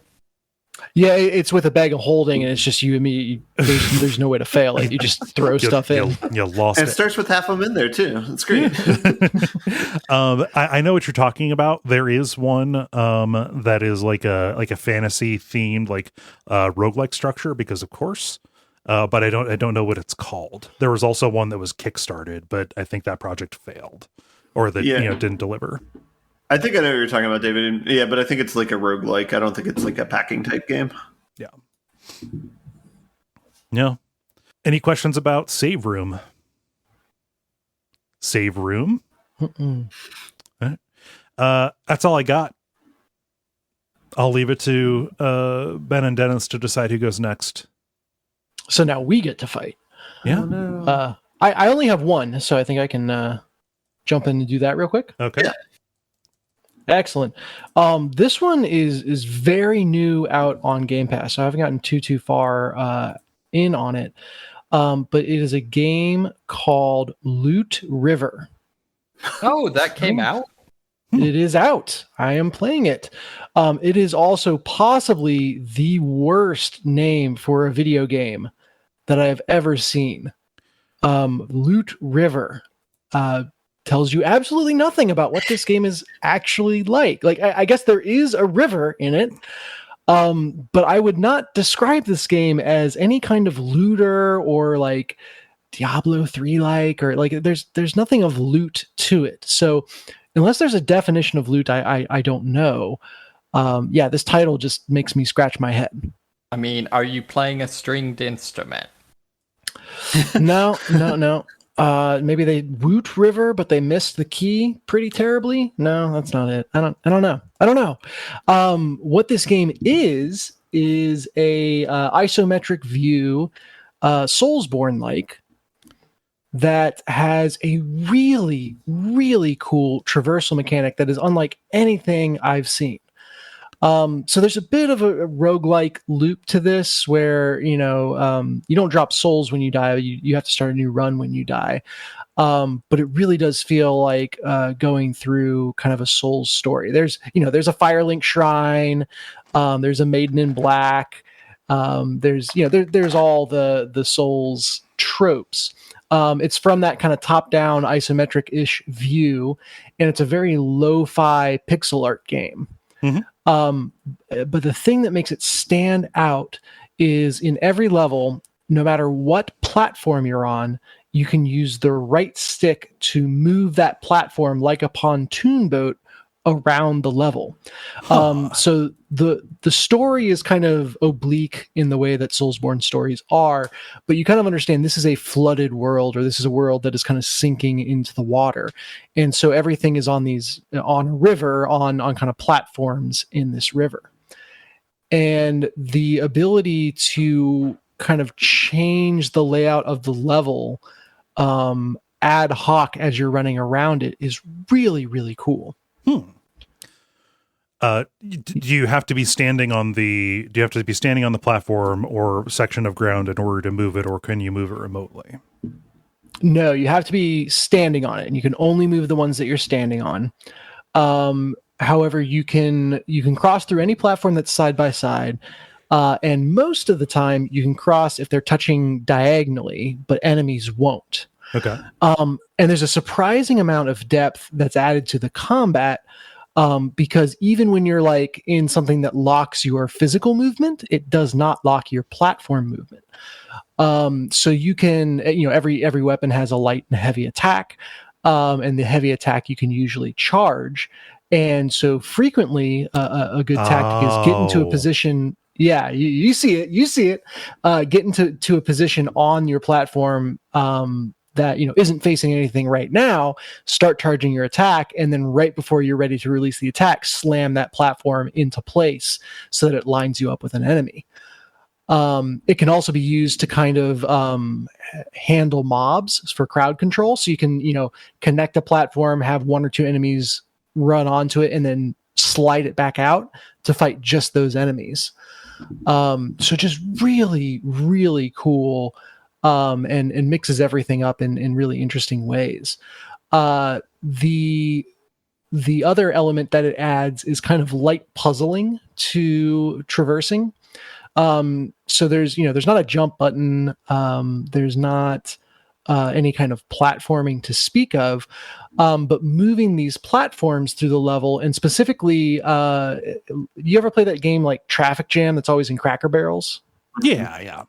Yeah, it's with a bag of holding, and it's just you and me. There's no way to fail it. You just throw stuff in. You lost and it. It starts with half of them in there, too. It's great. I know what you're talking about. There is one that is like a fantasy themed, like roguelike structure, because of course. But I don't know what it's called. There was also one that was kickstarted, but I think that project failed, or that didn't deliver. I think I know what you're talking about, David. Yeah, but I think it's like a roguelike. I don't think it's like a packing type game. Yeah. Yeah. Any questions about Save Room? Save Room? Right. That's all I got. I'll leave it to Ben and Dennis to decide who goes next. So now we get to fight. Yeah. Oh, no. I only have one, so I think I can jump in and do that real quick. Okay. Yeah. Excellent. This one is very new out on Game Pass, so I haven't gotten too far in on it. But it is a game called Loot River. Oh, that came out? It is out. I am playing it. It is also possibly the worst name for a video game that I have ever seen. Loot River tells you absolutely nothing about what this game is actually like. Like, I guess there is a river in it, but I would not describe this game as any kind of looter or like Diablo 3 like, or like there's nothing of loot to it. So unless there's a definition of loot, I don't know. This title just makes me scratch my head. I mean, are you playing a stringed instrument? No. Maybe they Woot River, but they missed the key pretty terribly. No, that's not it. I don't know. What this game is a isometric view, Soulsborne like, that has a really, really cool traversal mechanic that is unlike anything I've seen. So there's a bit of a roguelike loop to this where, you don't drop souls when you die. You have to start a new run when you die. But it really does feel like going through kind of a Souls story. There's a Firelink shrine. There's a Maiden in Black. There's all the Souls tropes. It's from that kind of top-down isometric-ish view, and it's a very lo-fi pixel art game. Mm-hmm. But the thing that makes it stand out is in every level, no matter what platform you're on, you can use the right stick to move that platform like a pontoon boat around the level. So the story is kind of oblique in the way that Soulsborne stories are, but you kind of understand this is a flooded world, or this is a world that is kind of sinking into the water. And so everything is on a river, on kind of platforms in this river. And the ability to kind of change the layout of the level ad hoc as you're running around it is really, really cool. Do you have to be standing on the platform or section of ground in order to move it, or can you move it remotely? No, you have to be standing on it, and you can only move the ones that you're standing on. However, you can cross through any platform that's side by side, and most of the time you can cross if they're touching diagonally, but enemies won't. Okay. And there's a surprising amount of depth that's added to the combat, because even when you're like in something that locks your physical movement, it does not lock your platform movement. So you can, every weapon has a light and heavy attack, and the heavy attack you can usually charge. And so frequently a good tactic is get into a position. Yeah, you see it. Get into a position on your platform that isn't facing anything right now. Start charging your attack, and then right before you're ready to release the attack, slam that platform into place so that it lines you up with an enemy. It can also be used to kind of handle mobs for crowd control. So you can connect a platform, have one or two enemies run onto it, and then slide it back out to fight just those enemies. So just really, really cool. And mixes everything up in really interesting ways. The other element that it adds is kind of light puzzling to traversing. So there's not a jump button. There's not any kind of platforming to speak of, but moving these platforms through the level, and specifically, you ever play that game like Traffic Jam that's always in Cracker Barrels? Yeah.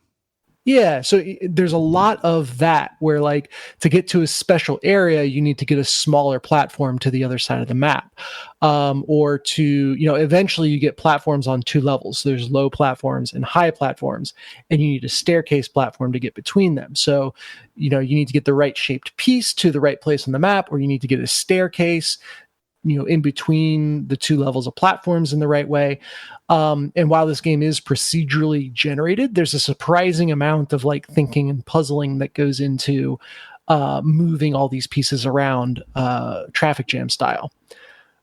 Yeah, so there's a lot of that where, like, to get to a special area, you need to get a smaller platform to the other side of the map, or to, eventually you get platforms on two levels. So there's low platforms and high platforms, and you need a staircase platform to get between them. So, you need to get the right shaped piece to the right place on the map, or you need to get a staircase, in between the two levels of platforms in the right way. And while this game is procedurally generated, there's a surprising amount of like thinking and puzzling that goes into moving all these pieces around, Traffic Jam style.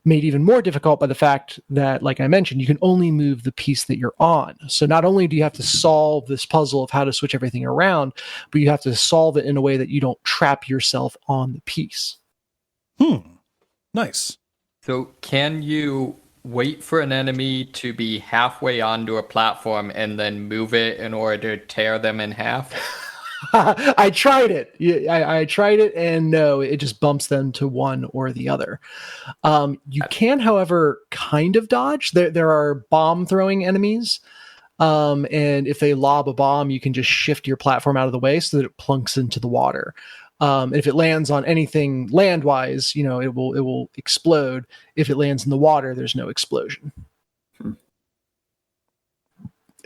Made even more difficult by the fact that, like I mentioned, you can only move the piece that you're on. So not only do you have to solve this puzzle of how to switch everything around, but you have to solve it in a way that you don't trap yourself on the piece. Nice. So can you wait for an enemy to be halfway onto a platform and then move it in order to tear them in half? I tried it. I tried it, and no, it just bumps them to one or the other. You can, however, kind of dodge. There are bomb throwing enemies, and if they lob a bomb, you can just shift your platform out of the way so that it plunks into the water. If it lands on anything land-wise, it will explode. If it lands in the water, there's no explosion.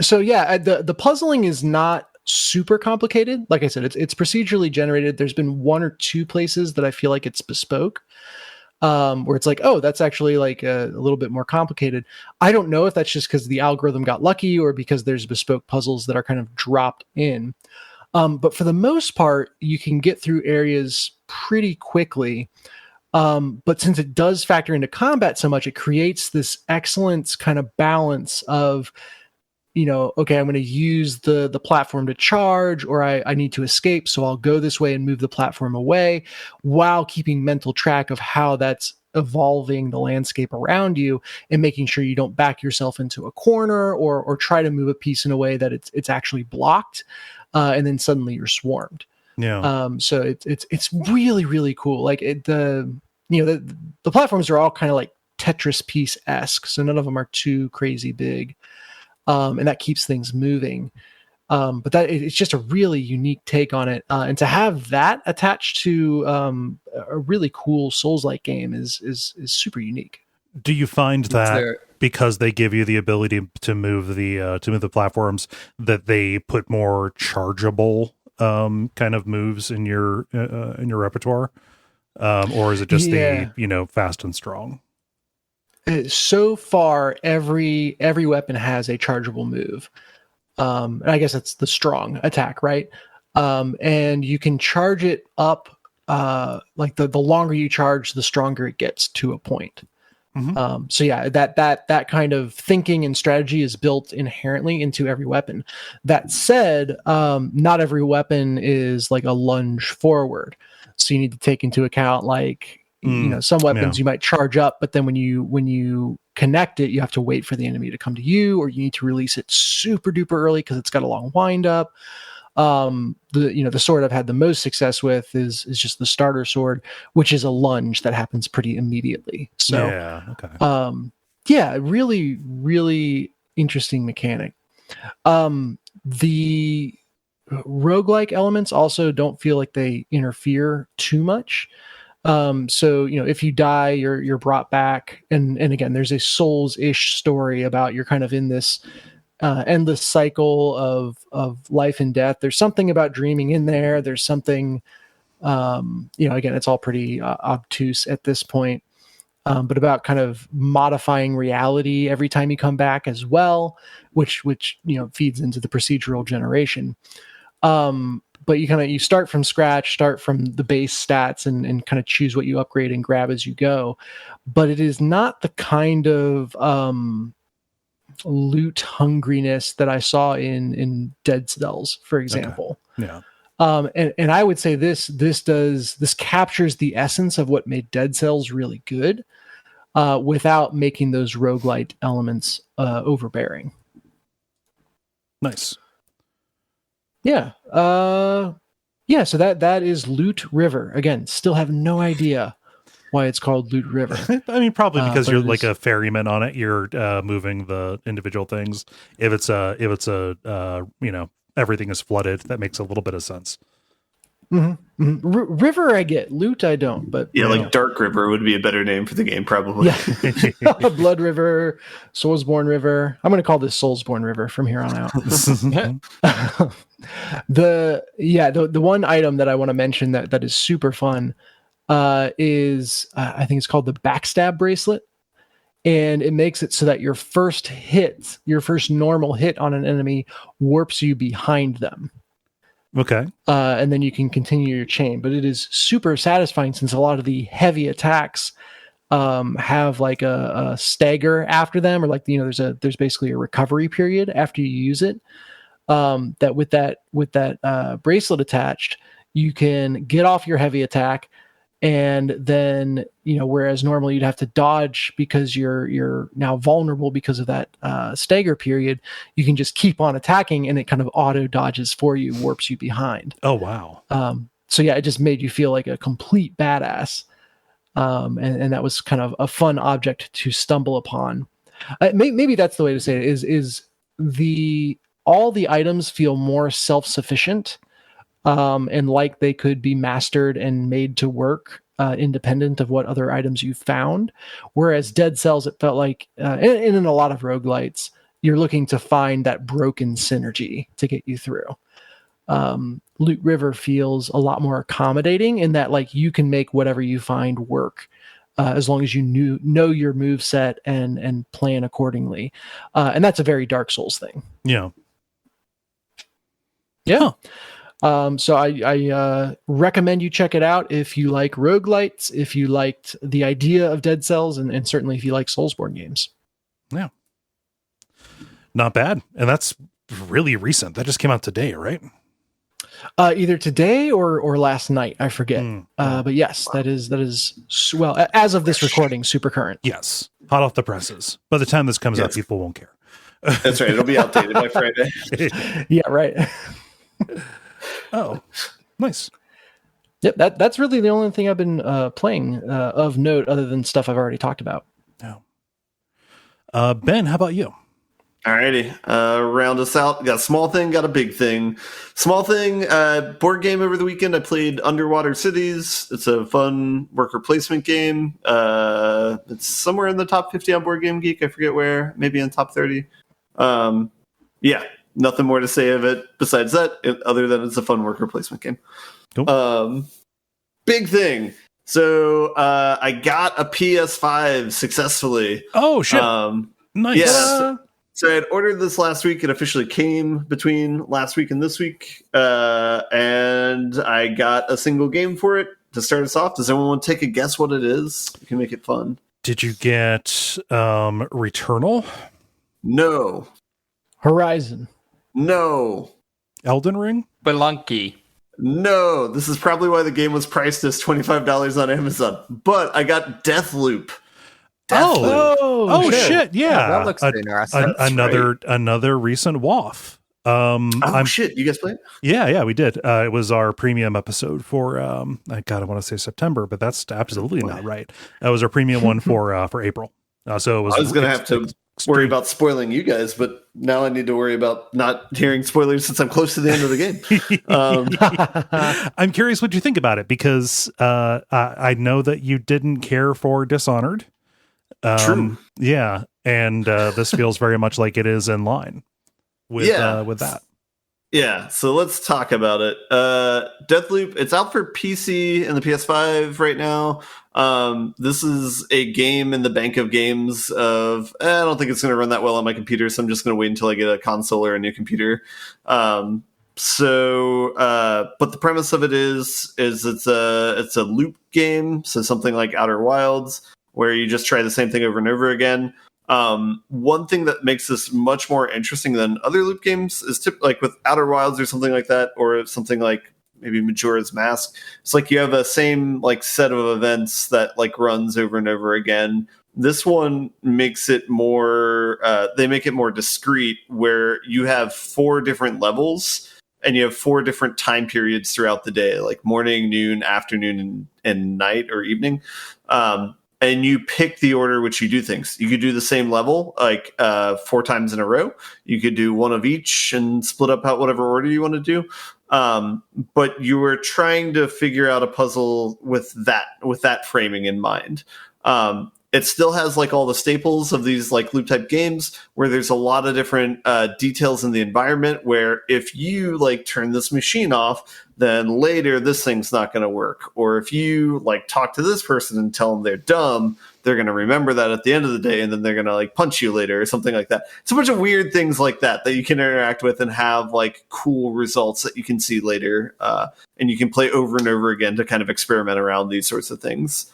So yeah, the puzzling is not super complicated. Like I said, it's procedurally generated. There's been one or two places that I feel like it's bespoke, where it's like, oh, that's actually like a little bit more complicated. I don't know if that's just because the algorithm got lucky or because there's bespoke puzzles that are kind of dropped in. But for the most part, you can get through areas pretty quickly. But since it does factor into combat so much, it creates this excellent kind of balance of, okay, I'm going to use the platform to charge, or I need to escape, so I'll go this way and move the platform away, while keeping mental track of how that's evolving the landscape around you, and making sure you don't back yourself into a corner or try to move a piece in a way that it's actually blocked, and then suddenly you're swarmed. Yeah. So it's really, really cool. Like the platforms are all kind of like Tetris piece-esque, so none of them are too crazy big. And that keeps things moving. But it's just a really unique take on it. And to have that attached to a really cool Souls-like game is super unique. Do you find that because they give you the ability to move the platforms, that they put more chargeable kind of moves in your repertoire, or is it just the fast and strong? So far, every weapon has a chargeable move. And I guess that's the strong attack, right? And you can charge it up. Like the longer you charge, the stronger it gets to a point. Mm-hmm. So yeah, that kind of thinking and strategy is built inherently into every weapon. That said, not every weapon is like a lunge forward. So you need to take into account some weapons you might charge up, but then when you connect it, you have to wait for the enemy to come to you, or you need to release it super duper early because it's got a long wind up. The sword I've had the most success with is just the starter sword, which is a lunge that happens pretty immediately. So really, really interesting mechanic. The roguelike elements also don't feel like they interfere too much. So if you die, you're brought back, and again, there's a Souls-ish story about you're kind of in this endless cycle of life and death. There's something about dreaming in there. There's something, again, it's all pretty obtuse at this point, but about kind of modifying reality every time you come back as well, which feeds into the procedural generation. But you start from scratch, start from the base stats, and kind of choose what you upgrade and grab as you go. But it is not the kind of loot hungriness that I saw in Dead Cells, for example. Okay. Yeah. And I would say this captures the essence of what made Dead Cells really good, without making those roguelite elements overbearing. Nice. Yeah. So that is Loot River. Again, still have no idea why it's called Loot River. I mean, probably because you're like a ferryman on it. You're moving the individual things. If it's everything is flooded, that makes a little bit of sense. Mm-hmm. Mm-hmm. River I get, Loot I don't. But Dark River would be a better name for the game, probably. Yeah. Blood River, Soulsborne River. I'm going to call this Soulsborne River from here on out. The one item that I want to mention that is super fun is I think it's called the Backstab Bracelet, and it makes it so that your first normal hit on an enemy warps you behind them. Okay. And then you can continue your chain, but it is super satisfying since a lot of the heavy attacks have like a stagger after them, or there's basically a recovery period after you use it. That with that bracelet attached, you can get off your heavy attack, and then whereas normally you'd have to dodge because you're now vulnerable because of that stagger period, you can just keep on attacking, and it kind of auto dodges for you, warps you behind. Oh wow! So yeah, it just made you feel like a complete badass, and that was kind of a fun object to stumble upon. Maybe that's the way to say it. Is all the items feel more self-sufficient, and like they could be mastered and made to work independent of what other items you found. Whereas Dead Cells, it felt like, and in a lot of roguelites, you're looking to find that broken synergy to get you through. Loot River feels a lot more accommodating in that you can make whatever you find work. As long as you know your move set and plan accordingly. And that's a very Dark Souls thing. Yeah. Yeah. So I recommend you check it out if you like roguelites, if you liked the idea of Dead Cells, and certainly if you like Soulsborne games. Yeah. Not bad. And that's really recent. That just came out today, right? Either today or last night, I forget. But yes, that is well, as of this recording, super current. Yes. Hot off the presses. By the time this comes out, people won't care. That's right. It'll be outdated by Friday. Yeah, right. Oh, nice. Yep, that's really the only thing I've been playing of note, other than stuff I've already talked about. No. Ben, how about you? Alrighty, round us out. Got a small thing, got a big thing. Small thing, board game over the weekend. I played Underwater Cities. It's a fun worker placement game. It's somewhere in the top 50 on Board Game Geek. I forget where. Maybe in top 30. Yeah, nothing more to say of it besides that, other than it's a fun worker placement game. Cool. Big thing. So I got a PS5 successfully. Oh, shit. Nice. Yeah. So I had ordered this last week. It officially came between last week and this week. And I got a single game for it to start us off. Does anyone want to take a guess what it is? We can make it fun. Did you get Returnal? No. Horizon? No. Elden Ring? Spelunky. No. This is probably why the game was priced as $25 on Amazon. But I got Deathloop. Oh, shit. Yeah. That looks interesting. Another recent WAF. Shit. You guys played? Yeah, we did. It was our premium episode for, I want to say September, but that's absolutely not right. That was our premium one for April. So it was. I was going to have to worry about spoiling you guys, but now I need to worry about not hearing spoilers since I'm close to the end of the game. I'm curious what you think about it, because I know that you didn't care for Dishonored. True. Yeah, and this feels very much like it is in line with that. Yeah, so let's talk about it. Deathloop, it's out for PC and the PS5 right now. This is a game in the bank of games of, I don't think it's going to run that well on my computer, so I'm just going to wait until I get a console or a new computer. But the premise of it is it's a loop game, so something like Outer Wilds, where you just try the same thing over and over again. One thing that makes this much more interesting than other loop games is like with Outer Wilds or something like that, or something like maybe Majora's Mask. It's like you have a same like set of events that like runs over and over again. This one makes it more, they make it more discrete, where you have 4 different levels and you have 4 different time periods throughout the day, like morning, noon, afternoon, and night or evening. And you pick the order which you do things. You could do the same level, like 4 times in a row. You could do one of each and split up out whatever order you want to do. But you were trying to figure out a puzzle with that framing in mind. It still has like all the staples of these like loop type games, where there's a lot of different details in the environment, where if you like turn this machine off, then later this thing's not going to work. Or if you like talk to this person and tell them they're dumb, they're going to remember that at the end of the day, and then they're going to like punch you later or something like that. It's a bunch of weird things like that you can interact with and have like cool results that you can see later. And you can play over and over again to kind of experiment around these sorts of things.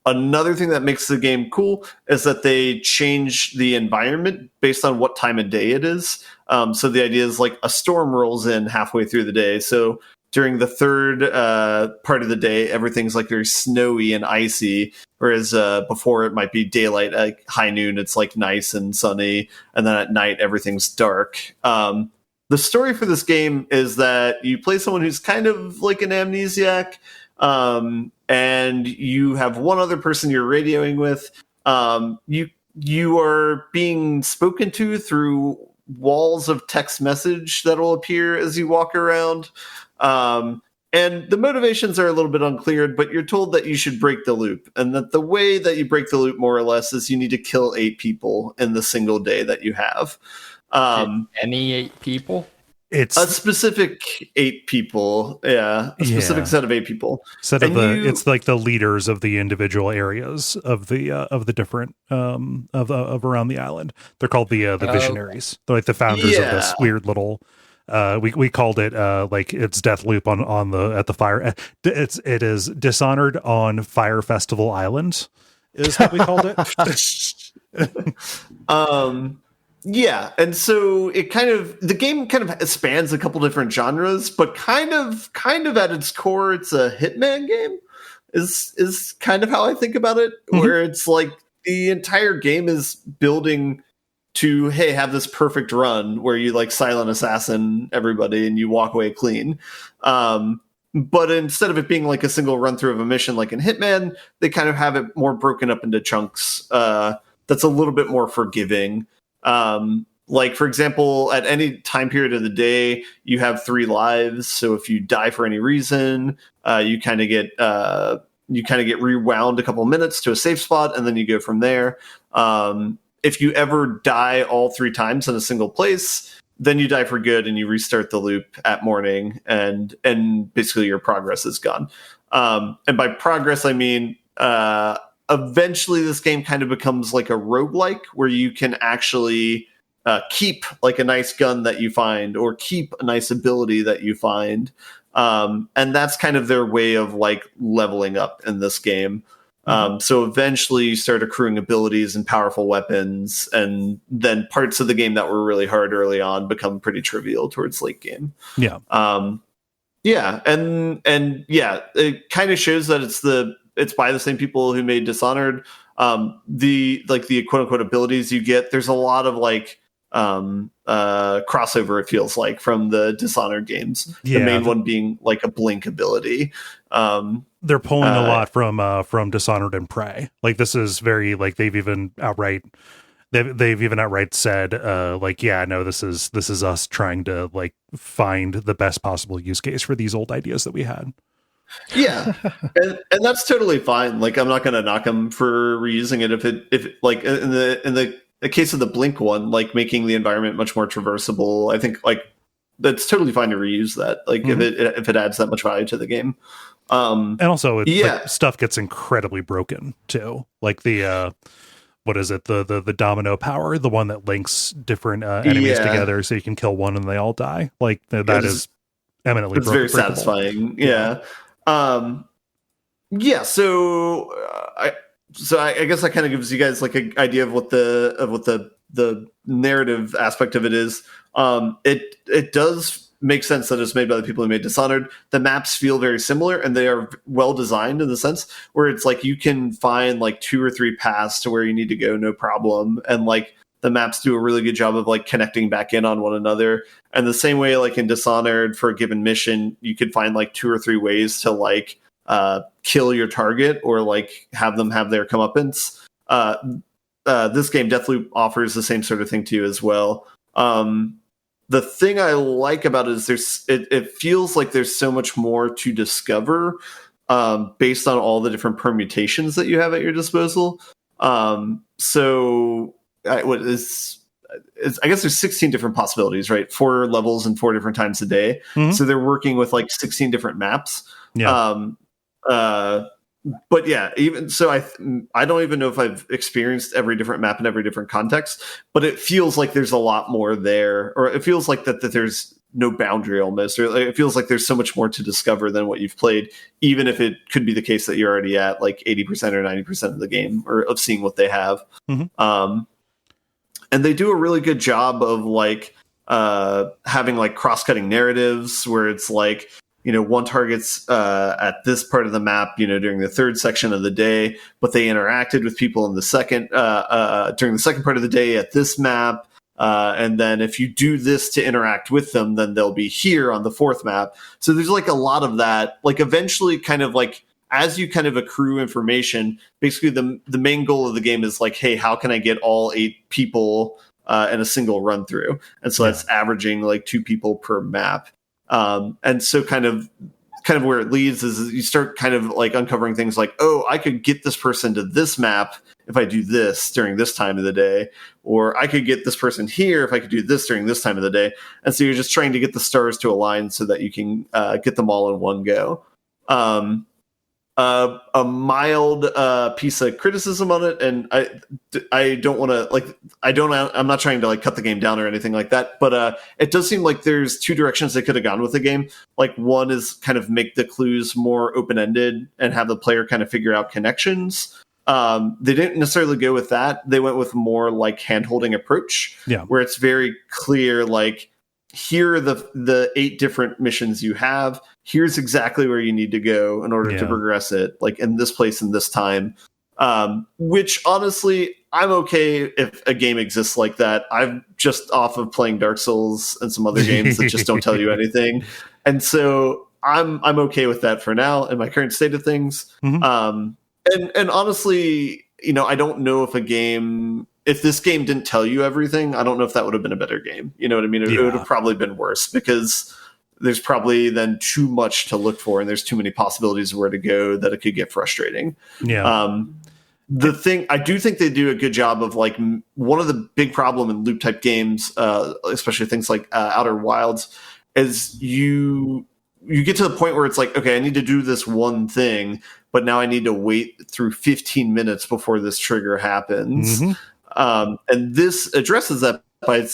Another thing that makes the game cool is that they change the environment based on what time of day it is. So the idea is like a storm rolls in halfway through the day. So during the third part of the day, everything's like very snowy and icy. Whereas before it might be daylight, like high noon, it's like nice and sunny. And then at night, everything's dark. The story for this game is that you play someone who's kind of like an amnesiac. And you have one other person you're radioing with. You are being spoken to through walls of text message that will appear as you walk around. And the motivations are a little bit unclear, but you're told that you should break the loop, and that the way that you break the loop more or less is you need to kill 8 people in the single day that you have. Any 8 people? It's a specific 8 people. Yeah. A specific set of 8 people. It's like the leaders of the individual areas of the different, of around the island. They're called the visionaries. They're like the founders of this weird little, We called it like it's Deathloop on the at the fire. It is Dishonored on Fire Festival Island is what we called it. Yeah, and so the game kind of spans a couple different genres, but kind of at its core, it's a Hitman game. Is kind of how I think about it, where it's like the entire game is building to, hey, have this perfect run where you like silent assassin everybody and you walk away clean. But instead of it being like a single run through of a mission like in Hitman, they kind of have it more broken up into chunks. That's a little bit more forgiving. Like, for example, at any time period of the day, you have 3 lives. So if you die for any reason, you kind of get rewound a couple minutes to a safe spot, and then you go from there. If you ever die all 3 times in a single place, then you die for good and you restart the loop at morning, and basically your progress is gone. And by progress, I mean eventually this game kind of becomes like a roguelike where you can actually keep like a nice gun that you find or keep a nice ability that you find. And that's kind of their way of like leveling up in this game. So eventually you start accruing abilities and powerful weapons, and then parts of the game that were really hard early on become pretty trivial towards late game. Yeah. Yeah. And yeah, it kind of shows that it's by the same people who made Dishonored. The quote unquote abilities you get, there's a lot of like crossover, it feels like, from the Dishonored games. The main one being like a blink ability. They're pulling a lot from Dishonored and Prey. Like, this is very like they've even outright said like, yeah, no, this is us trying to like find the best possible use case for these old ideas that we had. Yeah, and that's totally fine. Like, I'm not going to knock them for reusing it if like in the case of the Blink one, like making the environment much more traversable. I think like that's totally fine to reuse that. Like if it adds that much value to the game. And also, like, stuff gets incredibly broken too. Like the what is it? The domino power, the one that links different enemies together, so you can kill one and they all die. Like that is eminently. It's very satisfying. Yeah. Yeah. So I guess that kind of gives you guys like an idea of what the narrative aspect of it is. It does make sense that it's made by the people who made Dishonored. The maps feel very similar, and they are well designed in the sense where it's like you can find like 2 or 3 paths to where you need to go, no problem. And like the maps do a really good job of like connecting back in on one another. And the same way, like in Dishonored, for a given mission, you could find like 2 or 3 ways to like kill your target or like have them have their comeuppance. This game, Deathloop, offers the same sort of thing to you as well. The thing I like about it is it feels like there's so much more to discover based on all the different permutations that you have at your disposal. So I guess there's 16 different possibilities, right? 4 levels and 4 different times a day. So they're working with like 16 different maps. Yeah. But yeah, even so, I don't even know if I've experienced every different map in every different context, but it feels like there's a lot more there, or it feels like that there's no boundary almost, or it feels like there's so much more to discover than what you've played, even if it could be the case that you're already at like 80% or 90% of the game, or of seeing what they have. And they do a really good job of like having like cross-cutting narratives where it's like, you know, one target's at this part of the map, you know, during the 3rd section of the day, but they interacted with people in the second during the second part of the day at this map. And then if you do this to interact with them, then they'll be here on the 4th map. So there's like a lot of that. Like eventually, kind of like as you kind of accrue information, basically the main goal of the game is like, hey, how can I get all 8 people in a single run through? And so that's averaging like 2 people per map. And so kind of where it leads is you start kind of like uncovering things like, oh, I could get this person to this map if I do this during this time of the day, or I could get this person here if I could do this during this time of the day. And so you're just trying to get the stars to align so that you can get them all in one go. a mild piece of criticism on it, and I don't want to I'm not trying to cut the game down or anything like that, but it does seem like there's two directions they could have gone with the game. Like, one is kind of make the clues more open-ended and have the player kind of figure out connections. They didn't necessarily go with that. They went with more hand-holding approach, where it's very clear, here are the 8 different missions you have. Here's exactly where you need to go in order to progress it, in this place and this time. Which, honestly, I'm okay if a game exists like that. I'm just off of playing Dark Souls and some other games that just don't tell you anything. And so I'm okay with that for now in my current state of things. Mm-hmm. And honestly, I don't know if this game didn't tell you everything, I don't know if that would have been a better game. You know what I mean? It would have probably been worse, because there's probably then too much to look for, and there's too many possibilities of where to go that it could get frustrating. Yeah. I do think they do a good job of one of the big problem in loop type games, especially things like Outer Wilds, is you get to the point where it's okay, I need to do this one thing, but now I need to wait through 15 minutes before this trigger happens. Mm-hmm. And this addresses that by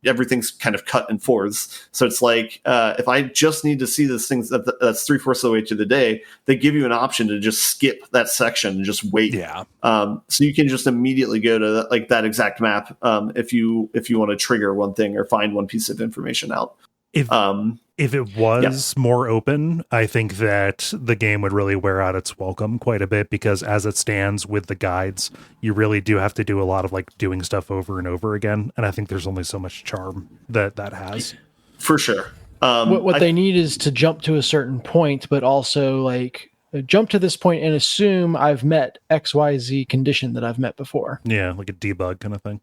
everything's kind of cut in fours. So it's if I just need to see this thing that's 3/4 of the way to the day, they give you an option to just skip that section and just wait. Yeah. So you can just immediately go to that exact map if you want to trigger one thing or find one piece of information out. If it was more open, I think that the game would really wear out its welcome quite a bit, because as it stands with the guides, you really do have to do a lot of doing stuff over and over again. And I think there's only so much charm that has. For sure. What they need is to jump to a certain point, but also jump to this point and assume I've met XYZ condition that I've met before. Yeah, like a debug kind of thing.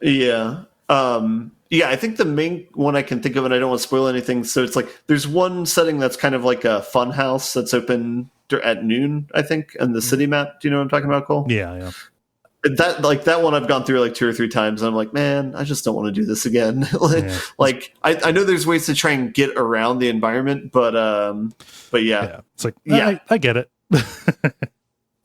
Yeah. I think the main one I can think of, and I don't want to spoil anything, so it's there's one setting that's kind of like a fun house that's open at noon, I think, and the city map. Do you know what I'm talking about, Kole? Yeah. That one I've gone through 2 or 3 times, and I'm like, man, I just don't want to do this again. I know there's ways to try and get around the environment, but yeah. It's I get it.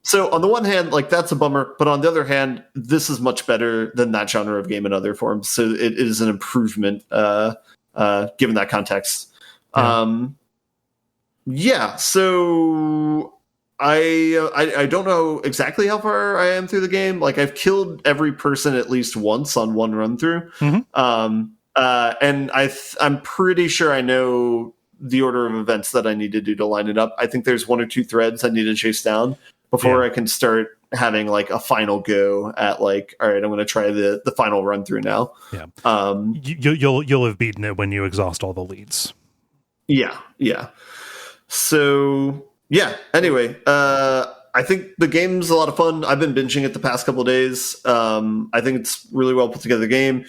So on the one hand, that's a bummer, but on the other hand, this is much better than that genre of game in other forms. So it is an improvement, given that context. So I don't know exactly how far I am through the game. I've killed every person at least once on one run through. Mm-hmm. And I'm pretty sure I know the order of events that I need to do to line it up. I think there's 1 or 2 threads I need to chase down before I can start having a final go at all right, I'm going to try the final run through now. Yeah. You'll have beaten it when you exhaust all the leads. Yeah. So anyway, I think the game's a lot of fun. I've been binging it the past couple of days. I think it's really well put together game.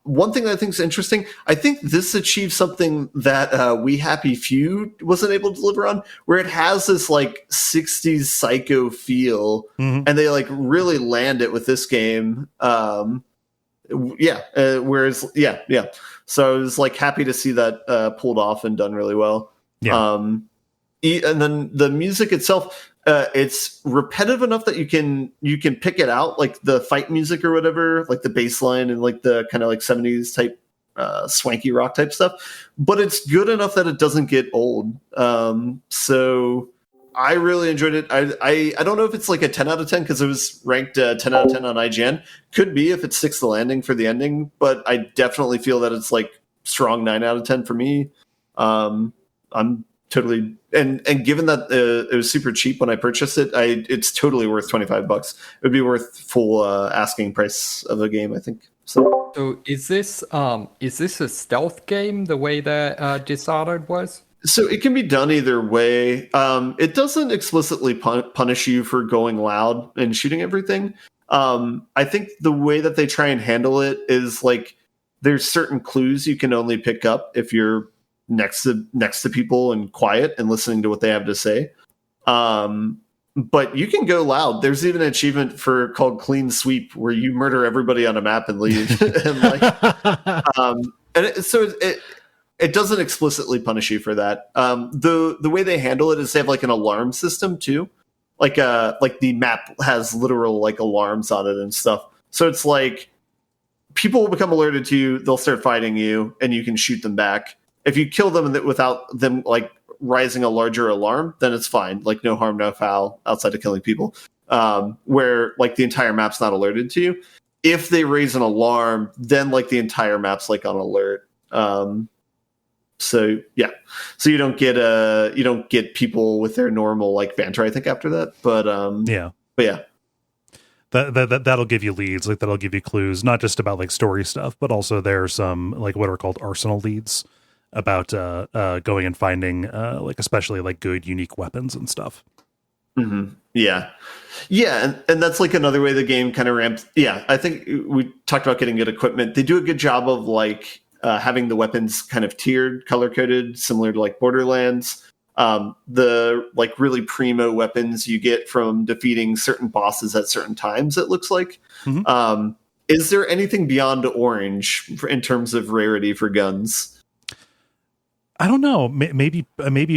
One thing that I think is interesting, I think this achieves something that We Happy Few wasn't able to deliver on, where it has this 60s psycho feel, and they really land it with this game. Whereas, So I was happy to see that pulled off and done really well. Yeah. And then the music itself, it's repetitive enough that you can pick it out, the fight music or whatever, the bass line and the kind of 70s type swanky rock type stuff, but it's good enough that it doesn't get old. So I really enjoyed it. I don't know if it's a 10 out of 10 because it was ranked 10 out of 10 on IGN. Could be if it sticks the landing for the ending, but I definitely feel that it's strong 9 out of 10 for me. I'm totally, and given that it was super cheap when I purchased it, it's totally worth $25. It would be worth full asking price of a game, I think. So is this a stealth game the way that Dishonored was? So it can be done either way. It doesn't explicitly punish you for going loud and shooting everything. I think the way that they try and handle it is there's certain clues you can only pick up if you're next to people and quiet and listening to what they have to say. But you can go loud. There's even an achievement called Clean Sweep where you murder everybody on a map and leave. And it doesn't explicitly punish you for that. The way they handle it is they have like an alarm system too. Like the map has literal like alarms on it and stuff. So it's like people will become alerted to you, they'll start fighting you, and you can shoot them back. If you kill them without them like rising a larger alarm, then it's fine. Like no harm, no foul outside of killing people. Where like the entire map's not alerted to you. If they raise an alarm, then like the entire map's like on alert. So yeah, so you don't get people with their normal like banter, I think, after that. But yeah. That'll give you leads, like that'll give you clues, not just about like story stuff, but also there's some like what are called arsenal leads about going and finding like especially like good unique weapons and stuff. Mm-hmm. Yeah, and that's like another way the game kind of ramps. Yeah, I think we talked about getting good equipment. They do a good job of like having the weapons kind of tiered, color coded, similar to like Borderlands. The like really primo weapons you get from defeating certain bosses at certain times, it looks like. Mm-hmm. Is there anything beyond orange in terms of rarity for guns? I don't know. Maybe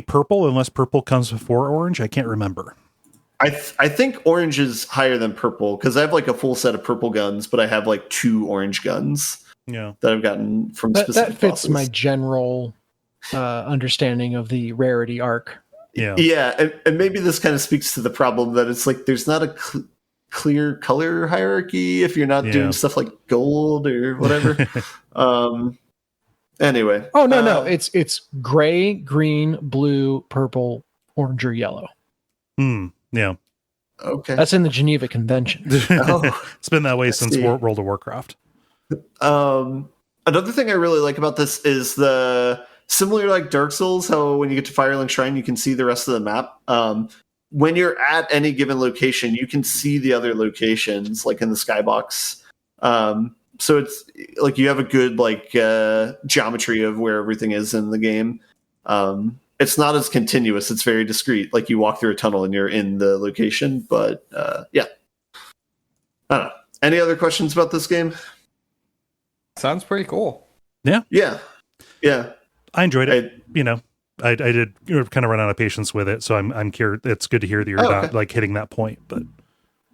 purple, unless purple comes before orange. I can't remember. I think orange is higher than purple because I have like a full set of purple guns, but I have like 2 orange guns. Yeah, that I've gotten from specific that fits bosses. My general understanding of the rarity arc. Yeah, and maybe this kind of speaks to the problem that it's like there's not a clear color hierarchy if you're not doing stuff like gold or whatever. Anyway. Oh no, it's gray, green, blue, purple, orange, or yellow. Yeah. Okay. That's in the Geneva Convention. It's been that way since World of Warcraft. Another thing I really like about this is the similar like Dark Souls, how when you get to Firelink Shrine, you can see the rest of the map. When you're at any given location, you can see the other locations, like in the skybox. So it's like you have a good like geometry of where everything is in the game. It's not as continuous; it's very discrete. Like you walk through a tunnel and you're in the location. But yeah, I don't know. Any other questions about this game? Sounds pretty cool. Yeah. I enjoyed it. I did kind of run out of patience with it, so I'm curious. It's good to hear that you're not like hitting that point, but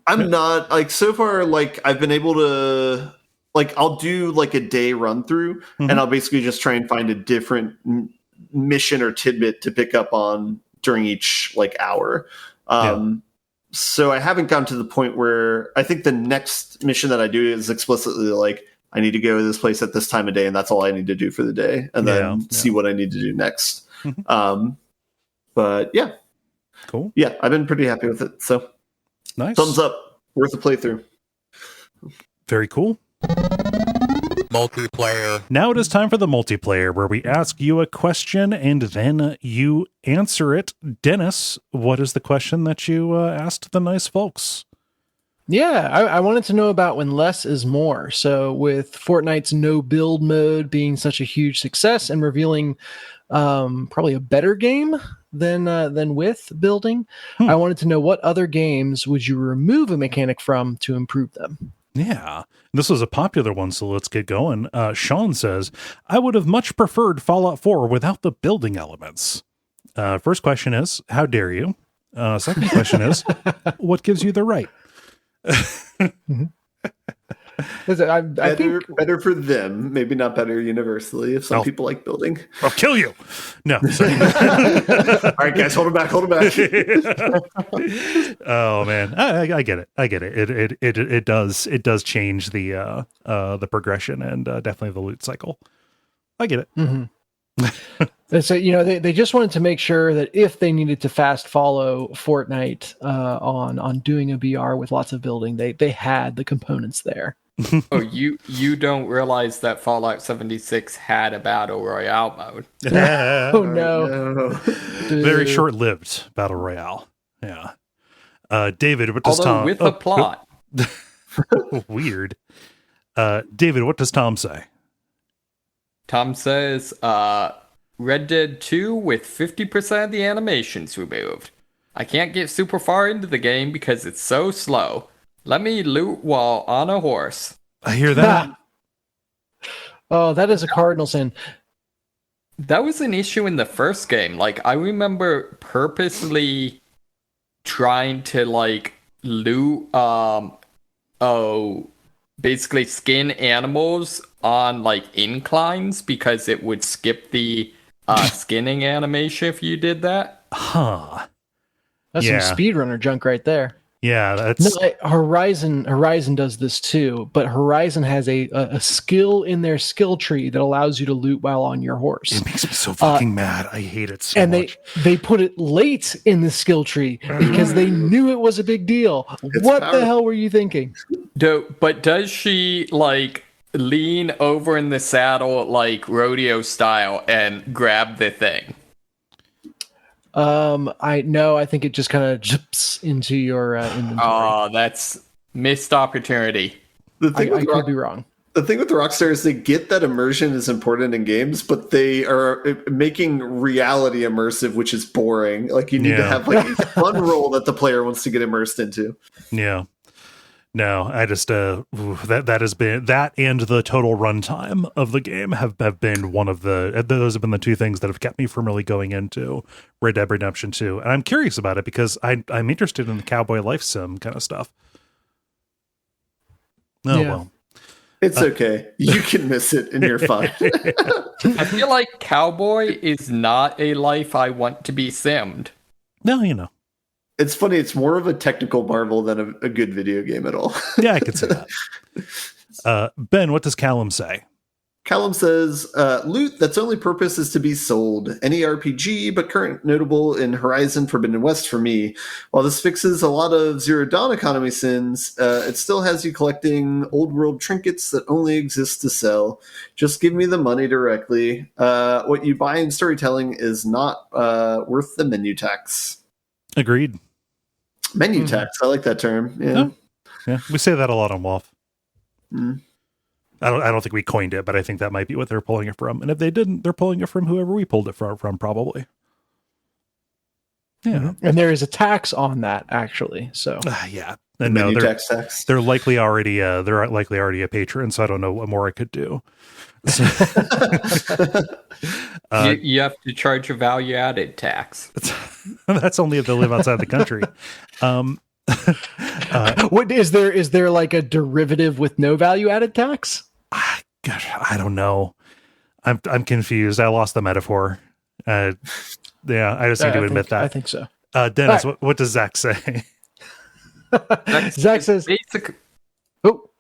I'm not like so far. Like I've been able to like I'll do like a day run through, and I'll basically just try and find a different mission or tidbit to pick up on during each like hour. So I haven't gotten to the point where I think the next mission that I do is explicitly like I need to go to this place at this time of day, and that's all I need to do for the day, and then see what I need to do next. But yeah, cool. Yeah, I've been pretty happy with it. So nice. Thumbs up. Worth a playthrough. Very cool. Multiplayer. Now it is time for the multiplayer, where we ask you a question and then you answer it. Dennis, what is the question that you asked the nice folks? Yeah, I wanted to know about when less is more. So with Fortnite's no build mode being such a huge success and revealing probably a better game than with building, I wanted to know what other games would you remove a mechanic from to improve them? Yeah, this was a popular one, so let's get going. Sean says, I would have much preferred Fallout 4 without the building elements. First question is, how dare you? Second question is, what gives you the right? I think better for them, maybe not better universally if some people like building. I'll kill you. No, sorry. All right, guys, hold him back. Oh man, I get it. It does change the progression and definitely the loot cycle. I get it. So they just wanted to make sure that if they needed to fast follow Fortnite on doing a BR with lots of building, they had the components there. Oh, you don't realize that Fallout 76 had a battle royale mode? Oh no! Very short-lived battle royale. Yeah. David, what does Tom? With a plot. Weird. David, what does Tom say? Tom says, Red Dead 2 with 50% of the animations removed. I can't get super far into the game because it's so slow. Let me loot while on a horse. I hear that. Oh, that is a cardinal sin. that was an issue in the first game. Like, I remember purposely trying to like loot basically skin animals on like inclines because it would skip the skinning animation if you did that. Huh. That's some speedrunner junk right there. Yeah, that's Horizon does this too, but Horizon has a skill in their skill tree that allows you to loot while on your horse. it makes me so fucking mad. I hate it so And much. they put it late in the skill tree because they knew it was a big deal. What powerful. the hell were you thinking? But does she like lean over in the saddle like rodeo style and grab the thing? I think it just kind of jips into your inventory. Oh, that's missed opportunity. The thing I with could be wrong. The thing with Rockstar is they get that immersion is important in games, but they are making reality immersive, which is boring. Like you need to have like a fun role that the player wants to get immersed into. Yeah. No, I just that has been that and the total runtime of the game have been one of those have been the two things that have kept me from really going into Red Dead Redemption 2. And I'm curious about it because I'm interested in the cowboy life sim kind of stuff. Oh well. It's okay. You can miss it and you're fine. I feel like cowboy is not a life I want to be simmed. No, you know. It's funny. It's more of a technical marvel than a good video game at all. Yeah, I could see that. Ben, what does Callum say? Callum says, loot that's only purpose is to be sold. Any RPG, but current notable in Horizon Forbidden West for me. While this fixes a lot of Zero Dawn economy sins, it still has you collecting old world trinkets that only exist to sell. Just give me the money directly. What you buy in storytelling is not worth the menu tax. Agreed. Menu tax, I like that term. Yeah. Oh. Yeah, we say that a lot on WoW. Mm. I don't think we coined it, but I think that might be what they're pulling it from. And if they didn't, they're pulling it from whoever we pulled it from probably. Yeah. And there is a tax on that actually. So yeah. And no, they're likely already a patron, so I don't know what more I could do. So, you have to charge a value added tax. That's only if they live outside the country. What is there like a derivative with no value added tax? Gosh, I don't know. I'm confused. I lost the metaphor. Yeah, I just need to admit that. I think so. Dennis, right. What does Zach say? Zach says, "Oh,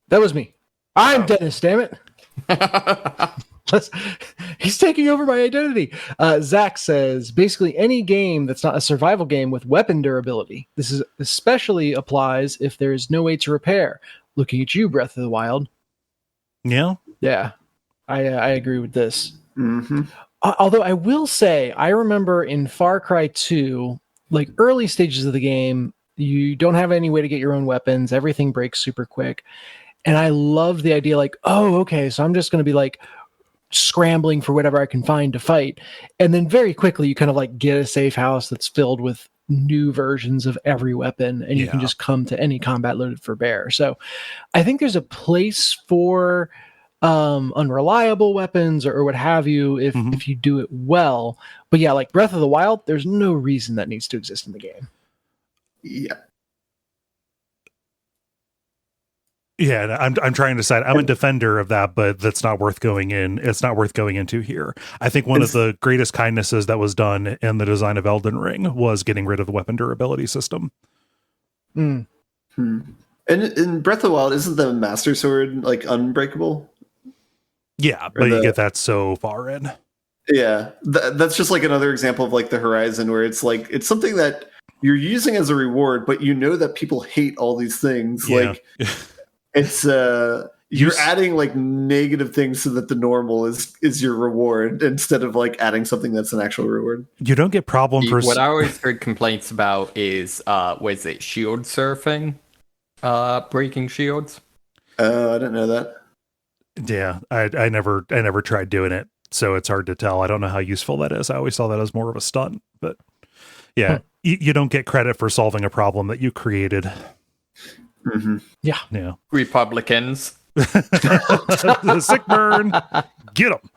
that was me. I'm Dennis. Damn it." He's taking over my identity. Zach says, basically any game that's not a survival game with weapon durability. This is especially applies if there is no way to repair. Looking at you, Breath of the Wild. Yeah. Yeah. I agree with this. Mm-hmm. Although I will say, I remember in Far Cry 2, like early stages of the game, you don't have any way to get your own weapons. Everything breaks super quick. And I love the idea like, oh, okay, so I'm just going to be like scrambling for whatever I can find to fight. And then very quickly you kind of like get a safe house that's filled with new versions of every weapon and you can just come to any combat loaded for bear. So I think there's a place for unreliable weapons or what have you if you do it well. But yeah, like Breath of the Wild, there's no reason that needs to exist in the game. Yeah. Yeah, I'm trying to decide. I'm a defender of that, but that's not worth going in. It's not worth going into here. I think one of the greatest kindnesses that was done in the design of Elden Ring was getting rid of the weapon durability system. Mm. And in Breath of the Wild, isn't the Master Sword like unbreakable? Yeah, but you get that so far in. Yeah, that's just like another example of like the Horizon where it's like it's something that you're using as a reward, but you know that people hate all these things. Yeah. Like it's you're adding like negative things so that the normal is your reward instead of like adding something that's an actual reward. You don't get problem for what I always heard complaints about is was it shield surfing, breaking shields. I didn't know that. Yeah, I never tried doing it, so it's hard to tell. I don't know how useful that is. I always saw that as more of a stunt, but yeah, you don't get credit for solving a problem that you created. Mm-hmm. Yeah. Republicans. The sick burn. Get them.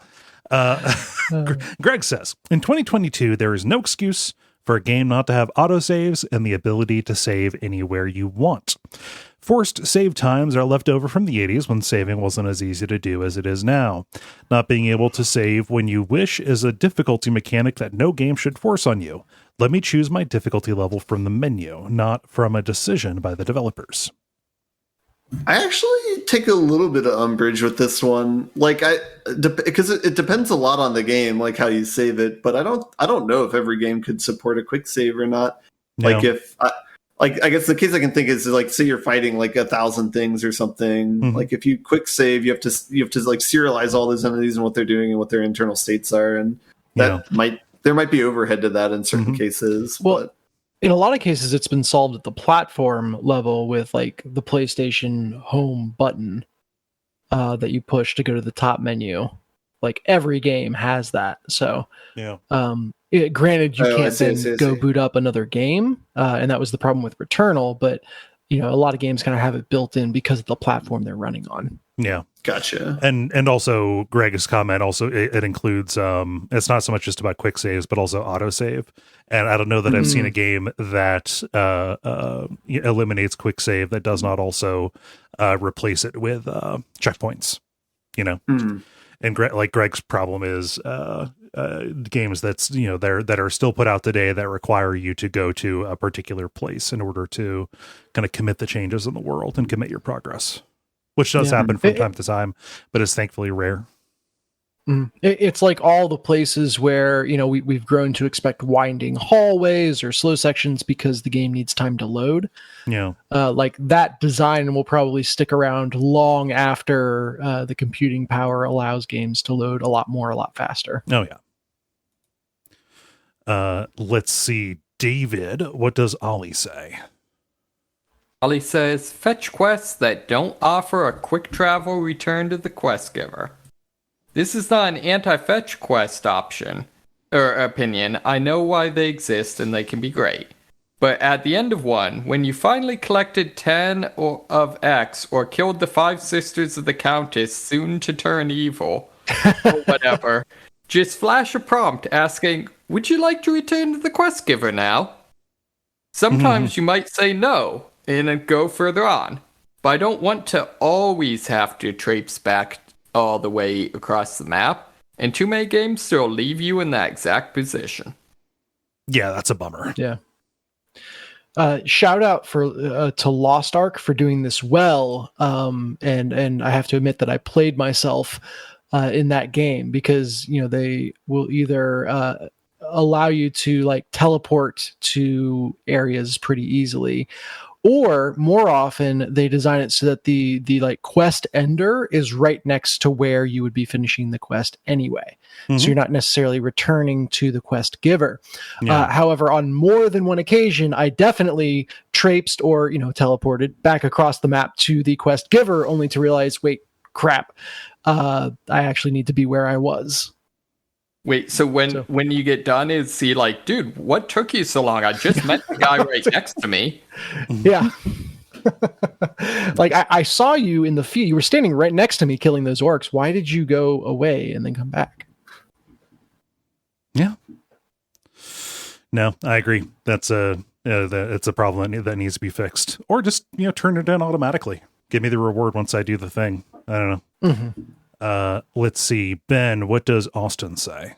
Greg says, in 2022, there is no excuse for a game not to have autosaves and the ability to save anywhere you want. Forced save times are left over from the 80s when saving wasn't as easy to do as it is now. Not being able to save when you wish is a difficulty mechanic that no game should force on you. Let me choose my difficulty level from the menu, not from a decision by the developers. I actually take a little bit of umbrage with this one, because it depends a lot on the game, like how you save it. But I don't know if every game could support a quick save or not. No. I guess the case I can think is like, say you're fighting like 1,000 things or something. Mm-hmm. Like if you quick save, you have to like serialize all those entities and what they're doing and what their internal states are, and there might be overhead to that in certain cases. Well, in a lot of cases, it's been solved at the platform level with like the PlayStation Home button that you push to go to the top menu. Like every game has that. So, granted, you can't go boot up another game, and that was the problem with Returnal. But a lot of games kind of have it built in because of the platform they're running on. Yeah. Gotcha. And also Greg's comment also it includes it's not so much just about quick saves but also autosave. And I don't know that I've seen a game that eliminates quick save that does not also replace it with checkpoints. And Greg's problem is games that's that are still put out today that require you to go to a particular place in order to kind of commit the changes in the world and commit your progress. Which does happen from time to time, but is thankfully rare. It's like all the places where, we've grown to expect winding hallways or slow sections because the game needs time to load. Yeah. Like that design will probably stick around long after the computing power allows games to load a lot faster. Oh, yeah. Let's see. David, what does Ollie say? Ollie says, fetch quests that don't offer a quick travel return to the quest giver. This is not an anti-fetch quest option or opinion. I know why they exist and they can be great. But at the end of one, when you finally collected 10 of X or killed the 5 sisters of the Countess soon to turn evil, or whatever, just flash a prompt asking, would you like to return to the quest giver now? Sometimes you might say no and then go further on. But I don't want to always have to traipse back all the way across the map, and too many games still leave you in that exact position. Yeah, that's a bummer. Yeah. Shout out to Lost Ark for doing this well, and I have to admit that I played myself in that game because they will either allow you to like teleport to areas pretty easily, or more often they design it so that the like quest ender is right next to where you would be finishing the quest anyway. So you're not necessarily returning to the quest giver. However, on more than one occasion, I definitely traipsed or teleported back across the map to the quest giver, only to realize, wait, crap, I actually need to be where I was. Wait, so when you get done, is he like, dude, what took you so long? I just met the guy right next to me. Yeah. Like, I saw you in the field. You were standing right next to me killing those orcs. Why did you go away and then come back? Yeah. No, I agree. That's it's a problem that needs to be fixed. Or just, turn it in automatically. Give me the reward once I do the thing. I don't know. Let's see. Ben, what does Austin say?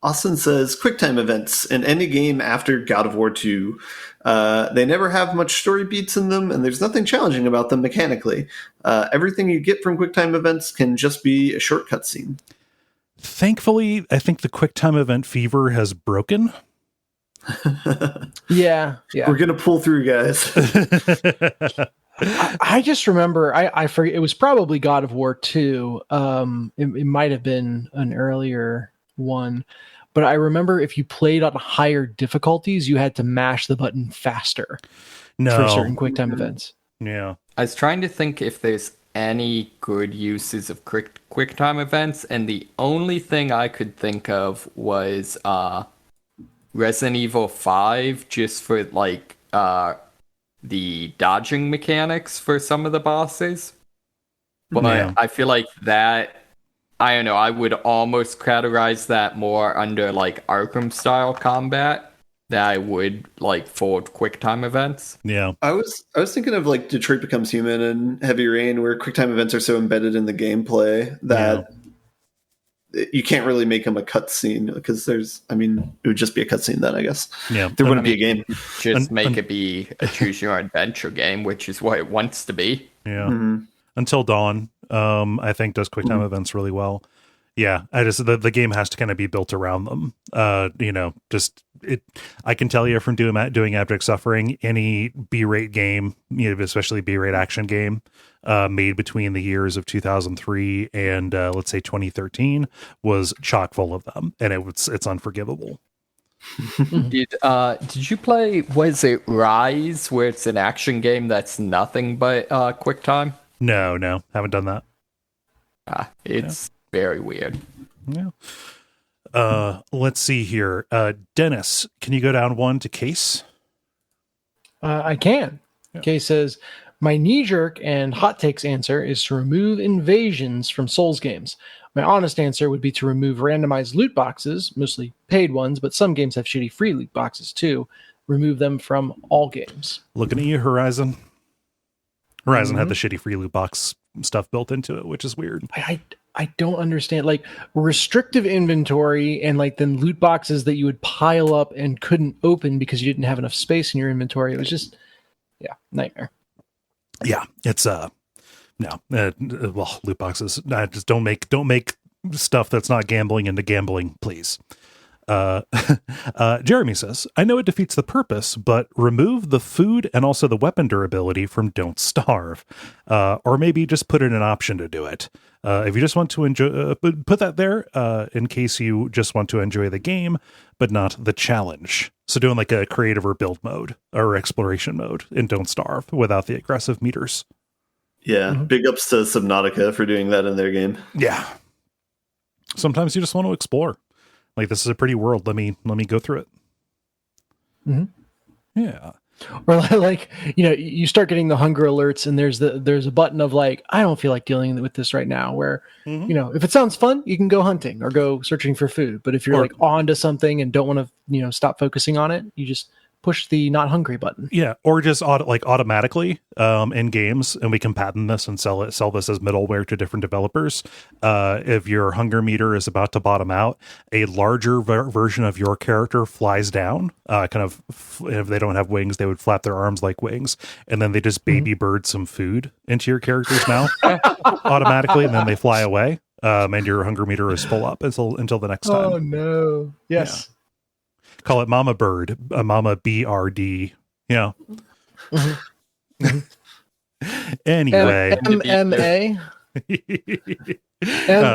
Austin says, QuickTime events in any game after God of War 2. They never have much story beats in them, and there's nothing challenging about them mechanically. Everything you get from QuickTime events can just be a short cutscene. Thankfully, I think the QuickTime event fever has broken. Yeah. We're going to pull through, guys. I just remember, I forget, it was probably God of War 2. It might have been an earlier one, but I remember if you played on higher difficulties, you had to mash the button faster for certain QuickTime events. Yeah. I was trying to think if there's any good uses of QuickTime events, and the only thing I could think of was Resident Evil 5, just for like the dodging mechanics for some of the bosses. But I feel like that I don't know. I would almost categorize that more under like Arkham style combat that I would like for quick time events. Yeah. I was thinking of like Detroit Becomes Human and Heavy Rain, where quick time events are so embedded in the gameplay that you can't really make them a cutscene, because it would just be a cutscene then, I guess. Yeah. There wouldn't be a game. Just make it be a choose your own adventure game, which is what it wants to be. Yeah. Mm-hmm. Until Dawn, I think does quick time events really well. Yeah, the game has to kind of be built around them. I can tell you from doing Abject Suffering, any B-rate game, especially B-rate action game, made between the years of 2003 and let's say 2013 was chock full of them, and it's unforgivable. Did you play? Was it Rise, where it's an action game that's nothing but quick time? No, haven't done that. It's very weird. Yeah. Let's see here. Dennis, can you go down one to Case? I can. Yeah. Case says, my knee-jerk and hot takes answer is to remove invasions from Souls games. My honest answer would be to remove randomized loot boxes, mostly paid ones, but some games have shitty free loot boxes too. Remove them from all games. Looking at you, Horizon. Horizon had the shitty free loot box stuff built into it, which is weird. I don't understand, like restrictive inventory and like then loot boxes that you would pile up and couldn't open because you didn't have enough space in your inventory. It was just, nightmare. Yeah, it's loot boxes. Just don't make stuff that's not gambling into gambling, please. Jeremy says, I know it defeats the purpose, but remove the food and also the weapon durability from Don't Starve, or maybe just put in an option to do it. If you just want to enjoy, put that there in case you just want to enjoy the game, but not the challenge. So doing like a creative or build mode or exploration mode in Don't Starve without the aggressive meters. Yeah, big ups to Subnautica for doing that in their game. Yeah. Sometimes you just want to explore. Like, this is a pretty world. Let me go through it. Mm-hmm. Yeah. Or like, you start getting the hunger alerts and there's a button of like, I don't feel like dealing with this right now, where, if it sounds fun, you can go hunting or go searching for food. But if you're like onto something and don't want to, stop focusing on it, you just push the not hungry button. Yeah. Or just automatically in games, and we can patent this and sell this as middleware to different developers. If your hunger meter is about to bottom out, a larger version of your character flies down, if they don't have wings, they would flap their arms like wings, and then they just baby bird some food into your character's mouth automatically, and then they fly away. And your hunger meter is full up until the next time. Oh no. Yes. Yeah. Call it Mama Bird, Mama BRD. Yeah. Anyway. MMA.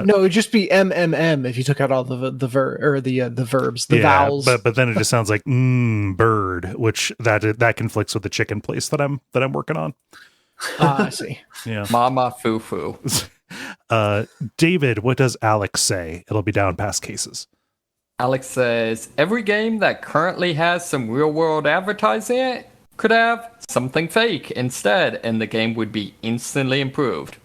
No, it would just be MMM if you took out all the verbs, the vowels. But then it just sounds like bird, which that conflicts with the chicken place that I'm working on. I see. Yeah. Mama foo foo. David, what does Alex say? It'll be down past cases. Alex says, every game that currently has some real-world advertising in it could have something fake instead, and the game would be instantly improved.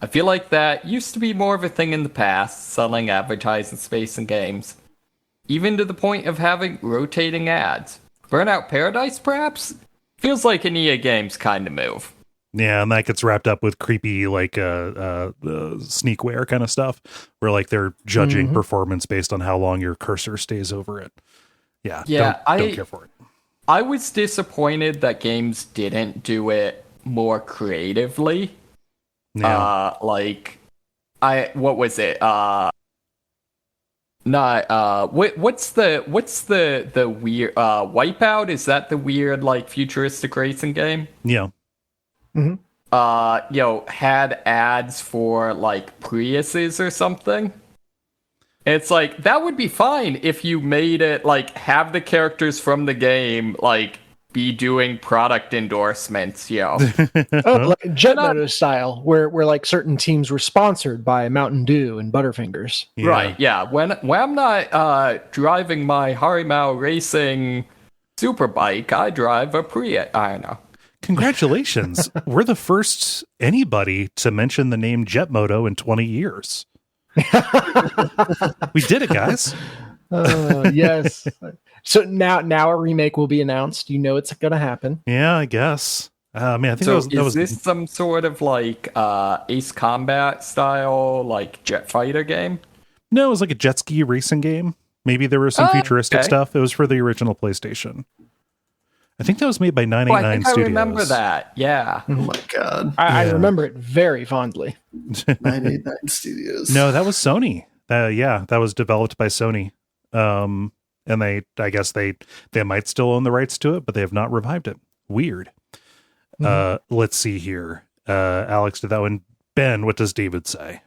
I feel like that used to be more of a thing in the past, selling advertising space in games. Even to the point of having rotating ads. Burnout Paradise, perhaps? Feels like an EA Games kind of move. Yeah, and that gets wrapped up with creepy, like, sneakware kind of stuff, where, like, they're judging performance based on how long your cursor stays over it. Yeah, don't care for it. I was disappointed that games didn't do it more creatively. Yeah. What was it? What's the weird, Wipeout? Is that the weird, like, futuristic racing game? Yeah. Had ads for like Priuses or something. It's like, that would be fine if you made it like have the characters from the game like be doing product endorsements, like Jet Moto style, where like certain teams were sponsored by Mountain Dew and Butterfingers. Yeah. Right, yeah. When I'm not driving my Harimau Racing Superbike, I drive a Prius. I don't know. Congratulations. We're the first anybody to mention the name Jet Moto in 20 years. We did it, guys. Yes. So now a remake will be announced. You know it's going to happen. Yeah, I guess. Man, I think So that was this some sort of like Ace Combat style, like jet fighter game? No, it was like a jet ski racing game. Maybe there was some futuristic okay. stuff. It was for the original PlayStation. I think that was made by 989 I think Studios. I remember that. Yeah. Oh my god. I remember it very fondly. 989 Studios. No, that was Sony. That was developed by Sony. And I guess they might still own the rights to it, but they have not revived it. Weird. Let's see here. Alex did that one. Ben, what does David say?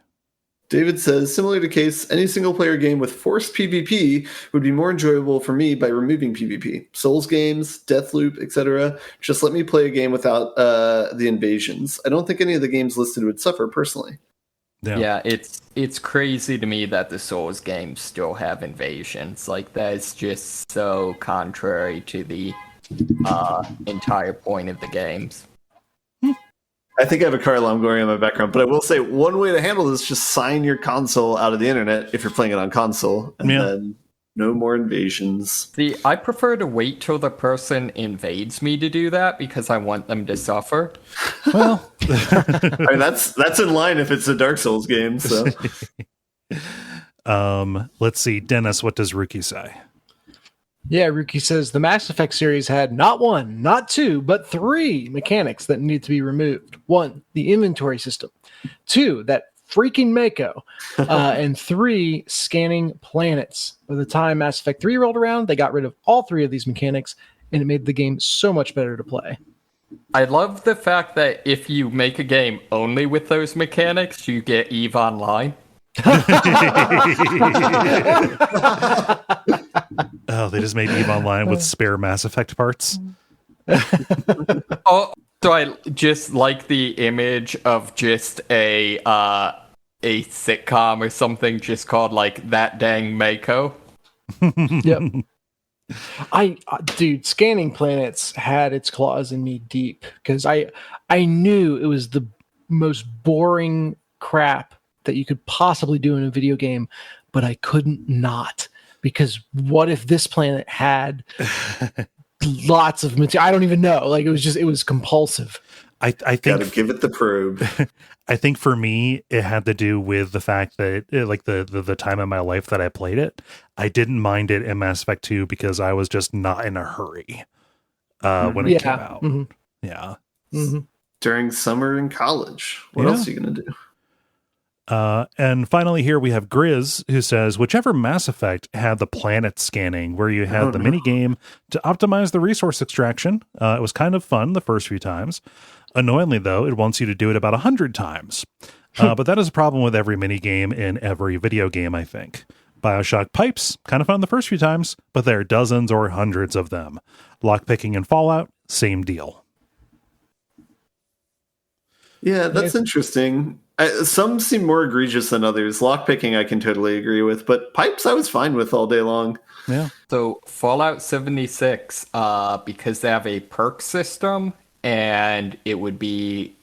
David says, similar to Case, any single-player game with forced PvP would be more enjoyable for me by removing PvP. Souls games, Deathloop, etc. Just let me play a game without the invasions. I don't think any of the games listed would suffer personally. Yeah, it's crazy to me that the Souls games still have invasions. Like, that's just so contrary to the entire point of the games. I think I have a car alarm going on in my background, but I will say one way to handle this is just sign your console out of the internet if you're playing it on console, and then no more invasions. See, I prefer to wait till the person invades me to do that because I want them to suffer. Well, I mean, that's in line if it's a Dark Souls game. So, let's see, Dennis, what does Rookie say? Yeah, Rookie says the Mass Effect series had not one, not two, but three mechanics that needed to be removed. One, the inventory system. Two, that freaking Mako. And three, scanning planets. By the time Mass Effect 3 rolled around, they got rid of all three of these mechanics, and it made the game so much better to play. I love the fact that if you make a game only with those mechanics, you get EVE Online. Oh, they just made EVE Online with spare Mass Effect parts. Oh, so I just like the image of just a sitcom or something just called like That Dang Mako. Yep. Dude, scanning planets had its claws in me deep because I knew it was the most boring crap that you could possibly do in a video game, but I couldn't not, because what if this planet had lots of material? I don't even know. Like, it was compulsive. I think gotta give it the probe. I think for me, it had to do with the fact that like the time in my life that I played it, I didn't mind it in Mass Effect 2 because I was just not in a hurry when it came out. Mm-hmm. Yeah. Mm-hmm. During summer in college. What else are you going to do? And finally here we have Grizz, who says, whichever Mass Effect had the planet scanning where you had the mini game to optimize the resource extraction. It was kind of fun the first few times. Annoyingly, though, it wants you to do it about 100 times. But that is a problem with every mini game in every video game, I think. BioShock Pipes, kind of fun the first few times, but there are dozens or hundreds of them. Lockpicking and Fallout, same deal. Yeah, that's interesting. Some seem more egregious than others. Lockpicking I can totally agree with, but pipes I was fine with all day long. Yeah. So Fallout 76, because they have a perk system, and it would be,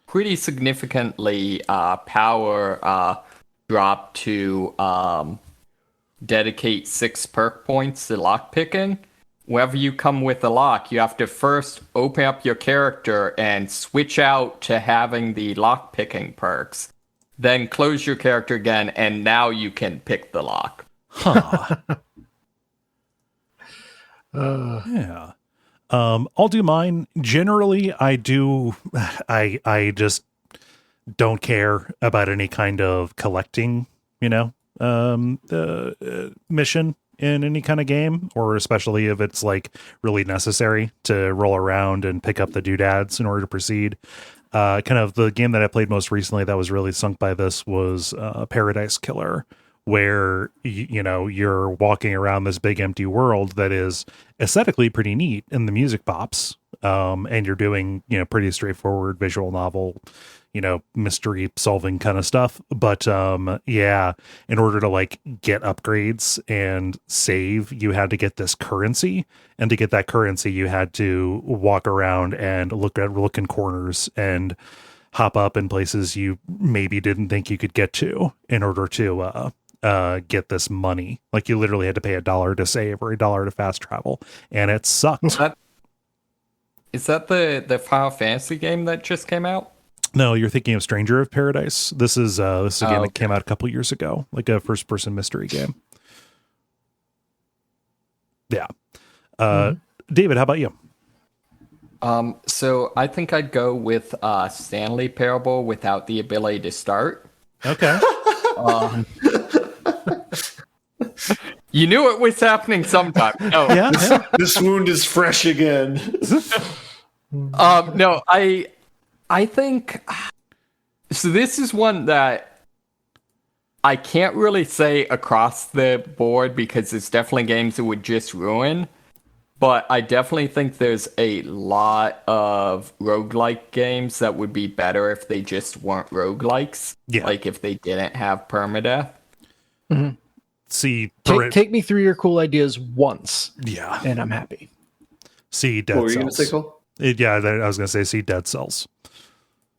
pretty significantly power drop to dedicate 6 perk points to lockpicking. Whenever you come with a lock, you have to first open up your character and switch out to having the lock-picking perks. Then close your character again, and now you can pick the lock. Huh. Yeah. I'll do mine. Generally, I just don't care about any kind of collecting, mission in any kind of game, or especially if it's like really necessary to roll around and pick up the doodads in order to proceed. Kind of the game that I played most recently that was really sunk by this was Paradise Killer, where you're walking around this big empty world that is aesthetically pretty neat, and the music pops, and you're doing pretty straightforward visual novel mystery solving kind of stuff. But in order to like get upgrades and save, you had to get this currency, and to get that currency you had to walk around and look in corners and hop up in places you maybe didn't think you could get to in order to get this money. Like you literally had to pay $1 to save or $1 to fast travel, and it sucked. Is that the Final Fantasy game that just came out? No, you're thinking of Stranger of Paradise. This is a game that came out a couple years ago, like a first-person mystery game. Yeah. David, how about you? So I think I'd go with Stanley Parable without the ability to start. Okay. You knew it was happening sometime. No. Yeah. This wound is fresh again. No, I think so. This is one that I can't really say across the board because it's definitely games that would just ruin. But I definitely think there's a lot of roguelike games that would be better if they just weren't roguelikes. Yeah. Like if they didn't have permadeath. Mm-hmm. See, take me through your cool ideas once. Yeah. And I'm happy. See Dead What were you going Cells. to say, Cole? Yeah, I was going to say see Dead Cells.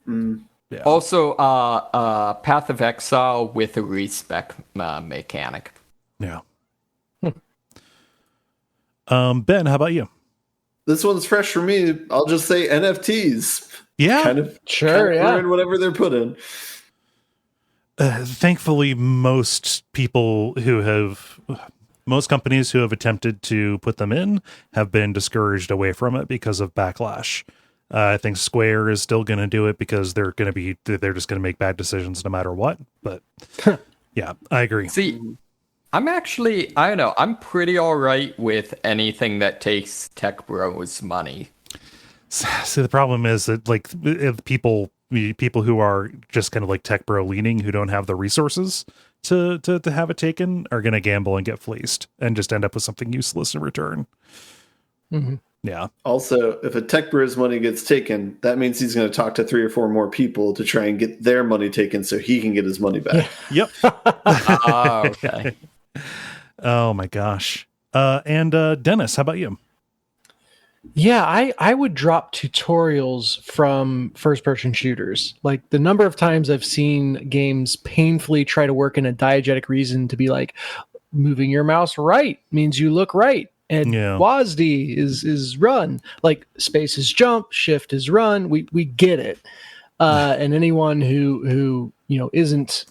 Yeah. Also, Path of Exile with a respec mechanic. Yeah. Ben, how about you? This one's fresh for me. I'll just say NFTs. Yeah. Kind of yeah. ruin whatever they're put in. Thankfully, most companies who have attempted to put them in have been discouraged away from it because of backlash. I think Square is still going to do it because they're just going to make bad decisions no matter what. But yeah, I agree. See, I don't know. I'm pretty all right with anything that takes Tech Bros money. See, the problem is that like people who are just kind of like tech bro leaning, who don't have the resources to have it taken, are going to gamble and get fleeced and just end up with something useless in return. Mm-hmm. Yeah. Also, if a tech bro's money gets taken, that means he's going to talk to 3 or 4 more people to try and get their money taken so he can get his money back. Yep. Okay. Oh my gosh. And Dennis, how about you? Yeah, I would drop tutorials from first-person shooters. Like the number of times I've seen games painfully try to work in a diegetic reason to be like, moving your mouse right means you look right. And WASD is run. Like space is jump, shift is run. We get it. And anyone who isn't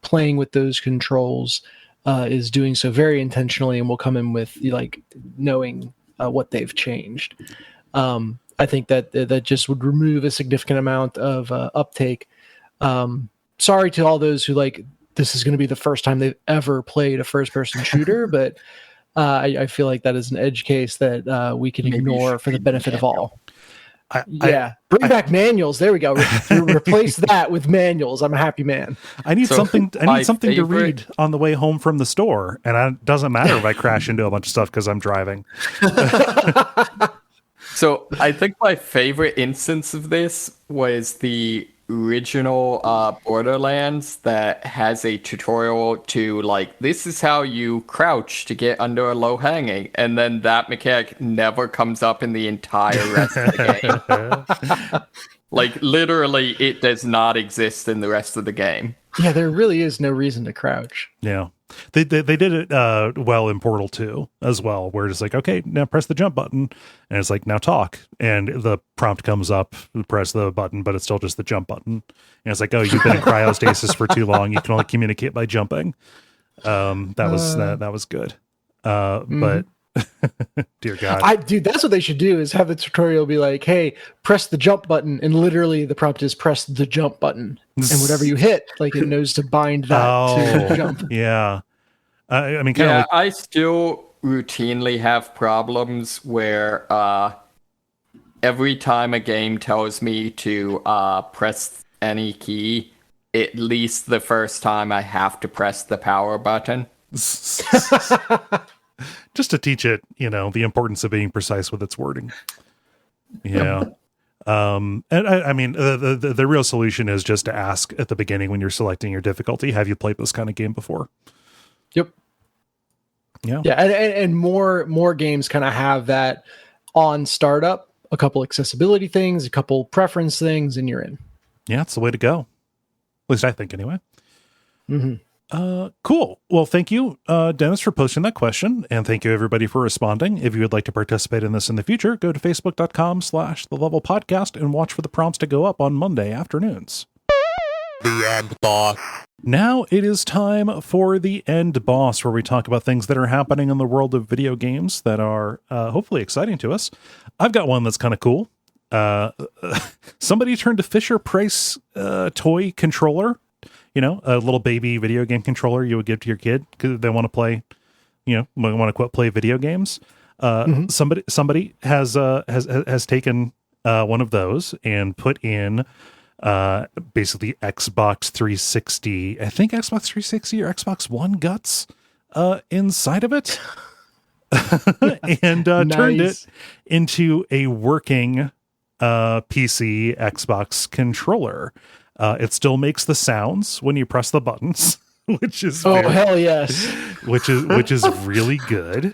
playing with those controls is doing so very intentionally and will come in with like knowing what they've changed. I think that just would remove a significant amount of uptake. Sorry to all those who like this is going to be the first time they've ever played a first-person shooter, but I feel like that is an edge case that we can ignore for the benefit of all. Bring back manuals. There we go. Replace that with manuals. I'm a happy man. I need something to read on the way home from the store, and it doesn't matter if I crash into a bunch of stuff because I'm driving. So I think my favorite instance of this was the original Borderlands that has a tutorial to like, this is how you crouch to get under a low hanging, and then that mechanic never comes up in the entire rest of the game. Like literally it does not exist in the rest of the game. Yeah, there really is no reason to crouch. Yeah. They did it well in Portal 2 as well, where it's like, okay, now press the jump button, and it's like, now talk, and the prompt comes up, press the button, but it's still just the jump button, and it's like, oh, you've been in cryostasis for too long, you can only communicate by jumping. That was good. But dear God, dude, that's what they should do, is have the tutorial be like, hey, press the jump button, and literally the prompt is press the jump button, and whatever you hit, like it knows to bind that to jump. Yeah. I mean, I still routinely have problems where every time a game tells me to press any key, at least the first time I have to press the power button. Just to teach it, the importance of being precise with its wording. Yeah. And I mean, the real solution is just to ask at the beginning when you're selecting your difficulty, have you played this kind of game before? Yep. Yeah. Yeah. And more games kind of have that on startup, a couple accessibility things, a couple preference things, and you're in. Yeah, it's the way to go. At least I think, anyway. Mm-hmm. Cool. Well, thank you, Dennis, for posting that question. And thank you, everybody, for responding. If you would like to participate in this in the future, go to facebook.com/thelevelpodcast and watch for the prompts to go up on Monday afternoons. The end boss. Now it is time for the end boss, where we talk about things that are happening in the world of video games that are hopefully exciting to us. I've got one that's kind of cool. Somebody turned a Fisher-Price toy controller, a little baby video game controller you would give to your kid because they want to play, want to play video games. Somebody has taken one of those and put in basically Xbox 360, I think Xbox 360 or Xbox One guts inside of it, and turned it into a working PC Xbox controller. It still makes the sounds when you press the buttons, which is hell yes, which is really good.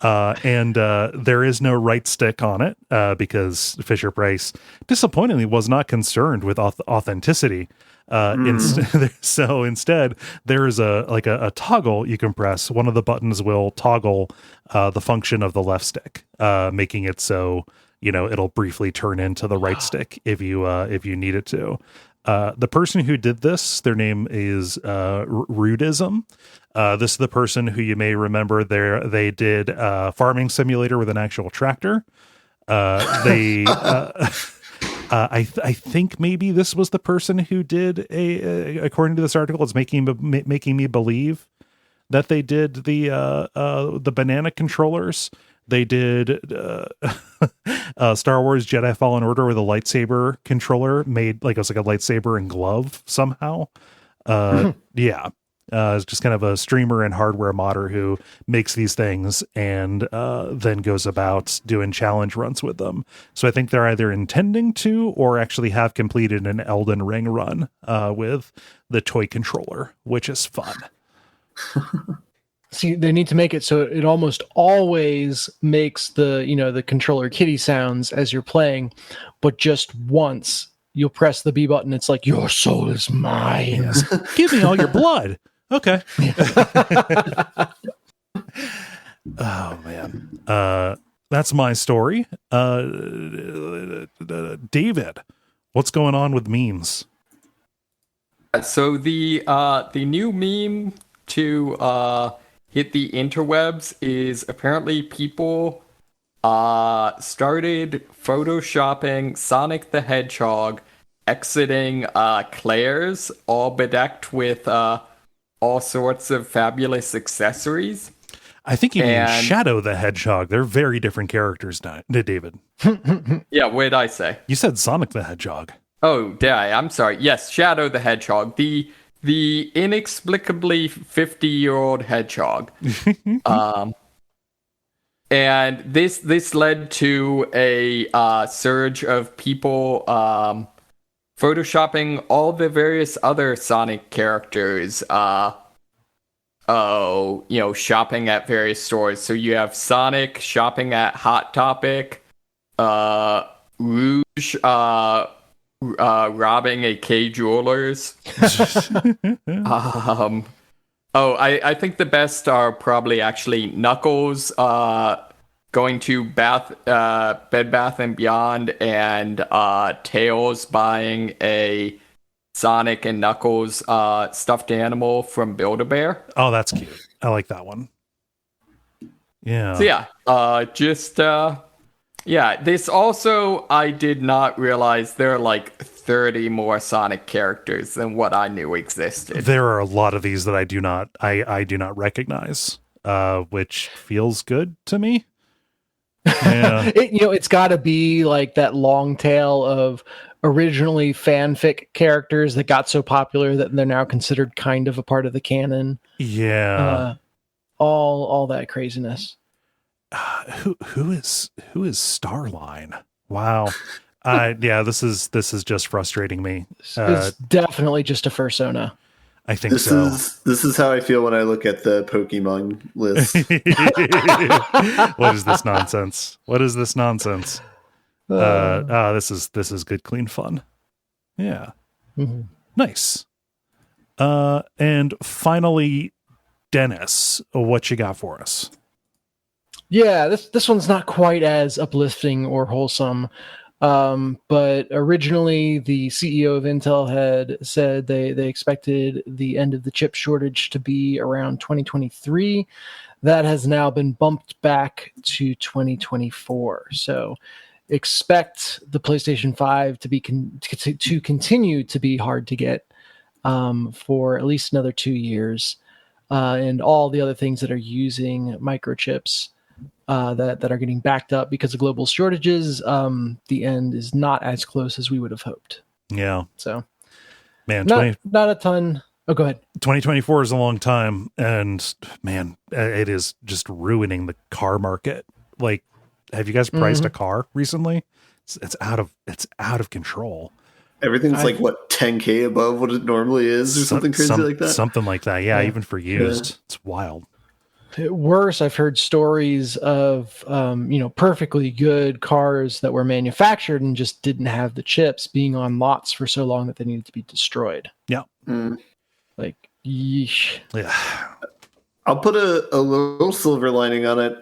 And there is no right stick on it because Fisher-Price disappointingly was not concerned with authenticity. So instead, there is a toggle you can press. One of the buttons will toggle the function of the left stick, making it so it'll briefly turn into the right stick if you need it to. The person who did this, their name is Rudism. This is the person who you may remember they did Farming Simulator with an actual tractor. I think maybe this was the person who did according to this article, it's making me believe that they did the banana controllers. They did Star Wars Jedi Fallen Order with a lightsaber controller made like it was like a lightsaber and glove somehow. Yeah. It's just kind of a streamer and hardware modder who makes these things and then goes about doing challenge runs with them. So I think they're either intending to or actually have completed an Elden Ring run with the toy controller, which is fun. See, they need to make it so it almost always makes the controller kitty sounds as you're playing, but just once you'll press the B button, it's like, your soul is mine. Yes. Give me all your blood. Okay. Oh man. That's my story. David, what's going on with memes? So the new meme to hit the interwebs is apparently people started photoshopping Sonic the Hedgehog exiting Claire's, all bedecked with all sorts of fabulous accessories. I think you mean Shadow the Hedgehog. They're very different characters, David. Yeah, what did I say? You said Sonic the Hedgehog. Oh, did I? I'm sorry. Yes, Shadow the Hedgehog. The inexplicably 50-year-old hedgehog. And this led to a surge of people photoshopping all the various other Sonic characters, shopping at various stores. So you have Sonic shopping at Hot Topic, Rouge robbing a K Jewelers. I think the best are probably actually Knuckles going to Bed Bath and Beyond, and Tails buying a Sonic and Knuckles stuffed animal from Build-A-Bear. Oh, that's cute. I like that one. Yeah. So this also, I did not realize there are like 30 more Sonic characters than what I knew existed. There are a lot of these that I do not recognize, which feels good to me. Yeah. It's got to be like that long tail of originally fanfic characters that got so popular that they're now considered kind of a part of the canon. Yeah. All that craziness. Who is Starline? Wow. This is just frustrating me. It's definitely just a fursona. I think this is how I feel when I look at the Pokemon list. What is this nonsense? This is good, clean fun. Yeah. Mm-hmm. Nice. And finally, Dennis, what you got for us? Yeah, this one's not quite as uplifting or wholesome. But originally the CEO of Intel had said they expected the end of the chip shortage to be around 2023. That has now been bumped back to 2024. So expect the PlayStation 5 to be to continue to be hard to get for at least another 2 years, and all the other things that are using microchips that are getting backed up because of global shortages. The end is not as close as we would have hoped. Yeah. So, man, not a ton. Oh, go ahead. 2024 is a long time, and man, it is just ruining the car market. Like, have you guys priced a car recently? It's out of control. Everything's like what, 10K above what it normally is, or something crazy like that. Something like that. Yeah, even for used, it's wild. Worse, I've heard stories of perfectly good cars that were manufactured and just didn't have the chips being on lots for so long that they needed to be destroyed. Yeah. Like, yeesh. Yeah. I'll put a little silver lining on it.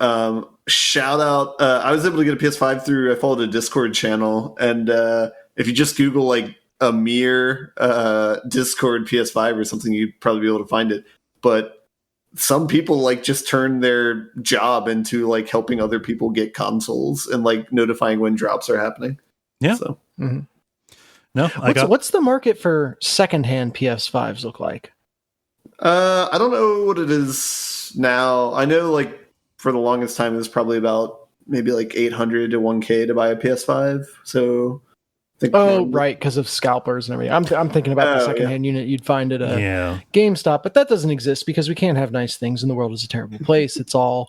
Shout out. I was able to get a PS5 through, I followed a Discord channel, and if you just Google like a mere Discord PS5 or something, you'd probably be able to find it. But some people like just turn their job into like helping other people get consoles and like notifying when drops are happening. Yeah. So no, what's the market for secondhand PS5s look like? I don't know what it is now. I know like for the longest time it was probably about maybe like 800 to 1K to buy a PS5. So right, because of scalpers and everything. I'm thinking about the secondhand unit you'd find at a GameStop, but that doesn't exist because we can't have nice things, and the world is a terrible place. It's all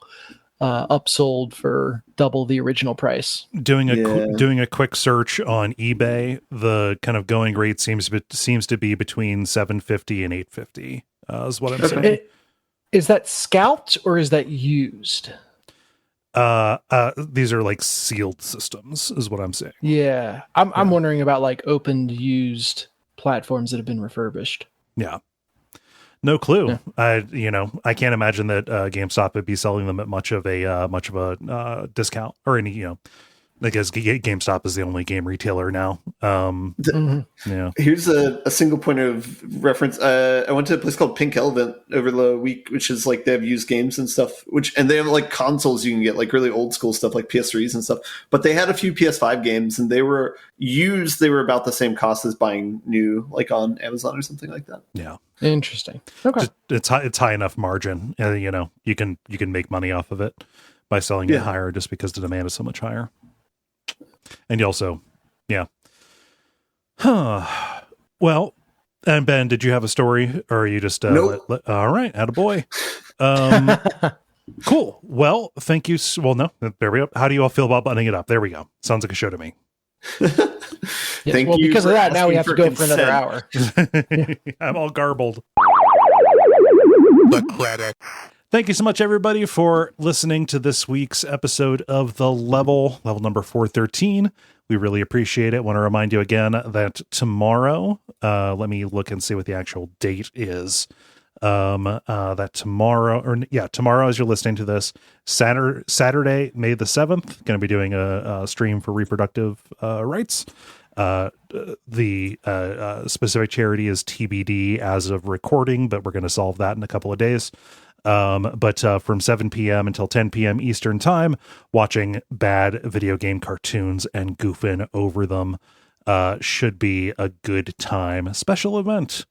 upsold for double the original price. Doing a quick search on eBay, the kind of going rate seems to be between $750 and $850. Is what I'm saying. Is that scalped or is that used? These are like sealed systems, is what I'm saying. Yeah, I'm wondering about like opened used platforms that have been refurbished. Yeah, no clue. Yeah. I can't imagine that GameStop would be selling them at much of a discount or any I guess GameStop is the only game retailer now. Yeah. Here's a single point of reference. I went to a place called Pink Elephant over the week, which is like they have used games and stuff. And they have like consoles you can get, like really old school stuff, like PS3s and stuff. But they had a few PS5 games, and they were used. They were about the same cost as buying new, like on Amazon or something like that. Yeah. Interesting. Okay. It's high enough margin. You can make money off of it by selling it higher, just because the demand is so much higher. And you also, well, and Ben, did you have a story, or are you just nope. All right, attaboy. Cool. Well, thank you. Well, no, there we go. How do you all feel about buttoning it up? There we go. Sounds like a show to me. Thank you. Because of that, now we have to go for another hour. I'm all garbled. The credits. Thank you so much, everybody, for listening to this week's episode of The Level number 413. We really appreciate it. Want to remind you again that tomorrow, let me look and see what the actual date is. That tomorrow, as you're listening to this, Saturday, May the 7th, going to be doing a stream for reproductive rights. The specific charity is TBD as of recording, but we're going to solve that in a couple of days. But from 7 p.m. until 10 p.m. Eastern time, watching bad video game cartoons and goofing over them should be a good time. Special event.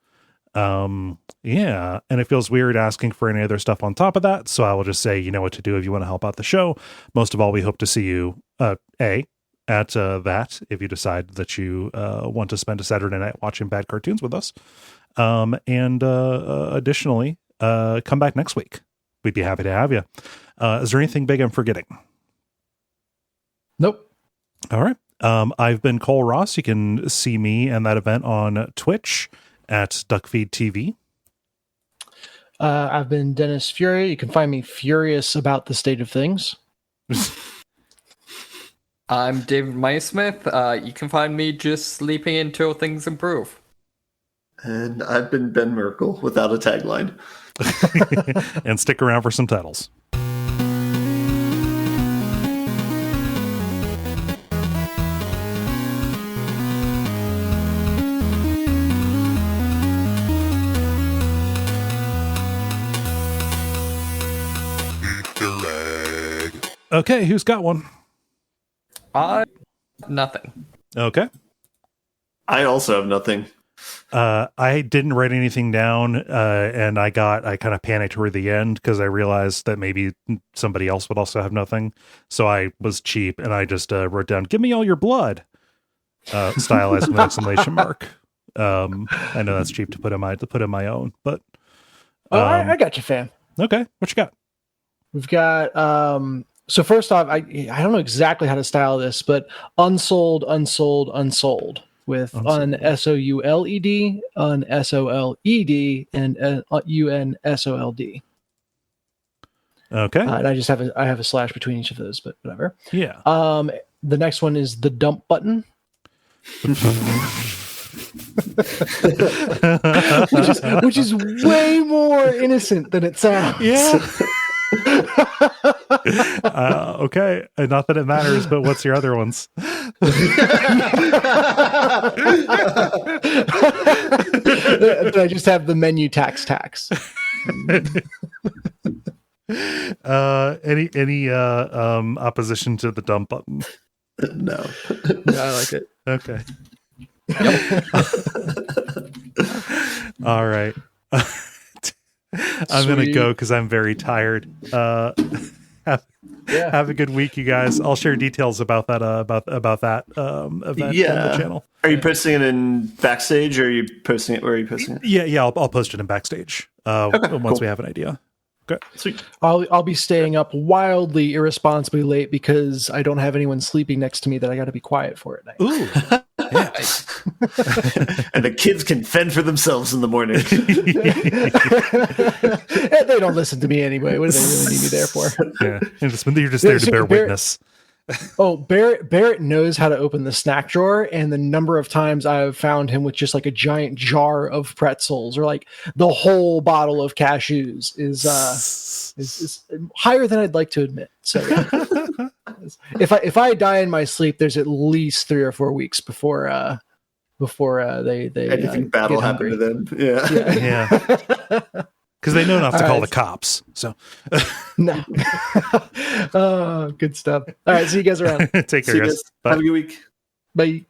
And it feels weird asking for any other stuff on top of that, so I will just say, you know what to do if you want to help out the show. Most of all, we hope to see you at that if you decide that you want to spend a Saturday night watching bad cartoons with us. And additionally, come back next week. We'd be happy to have you. Is there anything big I'm forgetting? Nope. All right. I've been Kole Ross. You can see me and that event on Twitch at Duckfeed.tv. I've been Dennis Fury. You can find me furious about the state of things. I'm David Maysmith. You can find me just sleeping until things improve. And I've been Ben Merkel without a tagline. And stick around for some titles. Okay, who's got one? Nothing. Okay. I also have nothing. I didn't write anything down, and I kind of panicked toward the end because I realized that maybe somebody else would also have nothing. So I was cheap, and I just wrote down, "Give me all your blood," stylized with an exclamation mark. I know that's cheap to put in my own, but I got you, fam. okay, what you got? We've got so first off, I don't know exactly how to style this, but unsouled with unsouled, unsouled, and unsold. Okay. And I have a slash between each of those, but whatever. Yeah. The next one is the dump button. which is way more innocent than it sounds. Yeah. Okay. Not that it matters, but what's your other ones? Then I just have the menu tax. Any opposition to the dump button? No. I like it. Okay. All right. I'm going to go because I'm very tired. Have a good week, you guys. I'll share details about that about that event on the channel. Are you posting it in Backstage, or are you posting it? Where are you posting it? Yeah. I'll post it in Backstage once we have an idea. Okay. Sweet. I'll be staying up wildly irresponsibly late because I don't have anyone sleeping next to me that I got to be quiet for at night. Ooh. Yeah. And the kids can fend for themselves in the morning. They don't listen to me anyway. What do they really need me there for? Yeah. You're just there to bear witness. Oh, Barrett knows how to open the snack drawer, and the number of times I've found him with just like a giant jar of pretzels or like the whole bottle of cashews is higher than I'd like to admit. So yeah. if I die in my sleep, there's at least 3 or 4 weeks before they anything bad will happen to them. Yeah. Because they know not to call the cops. So, no. Oh, good stuff. All right, see you guys around. Take care, guys. Bye. Have a good week. Bye.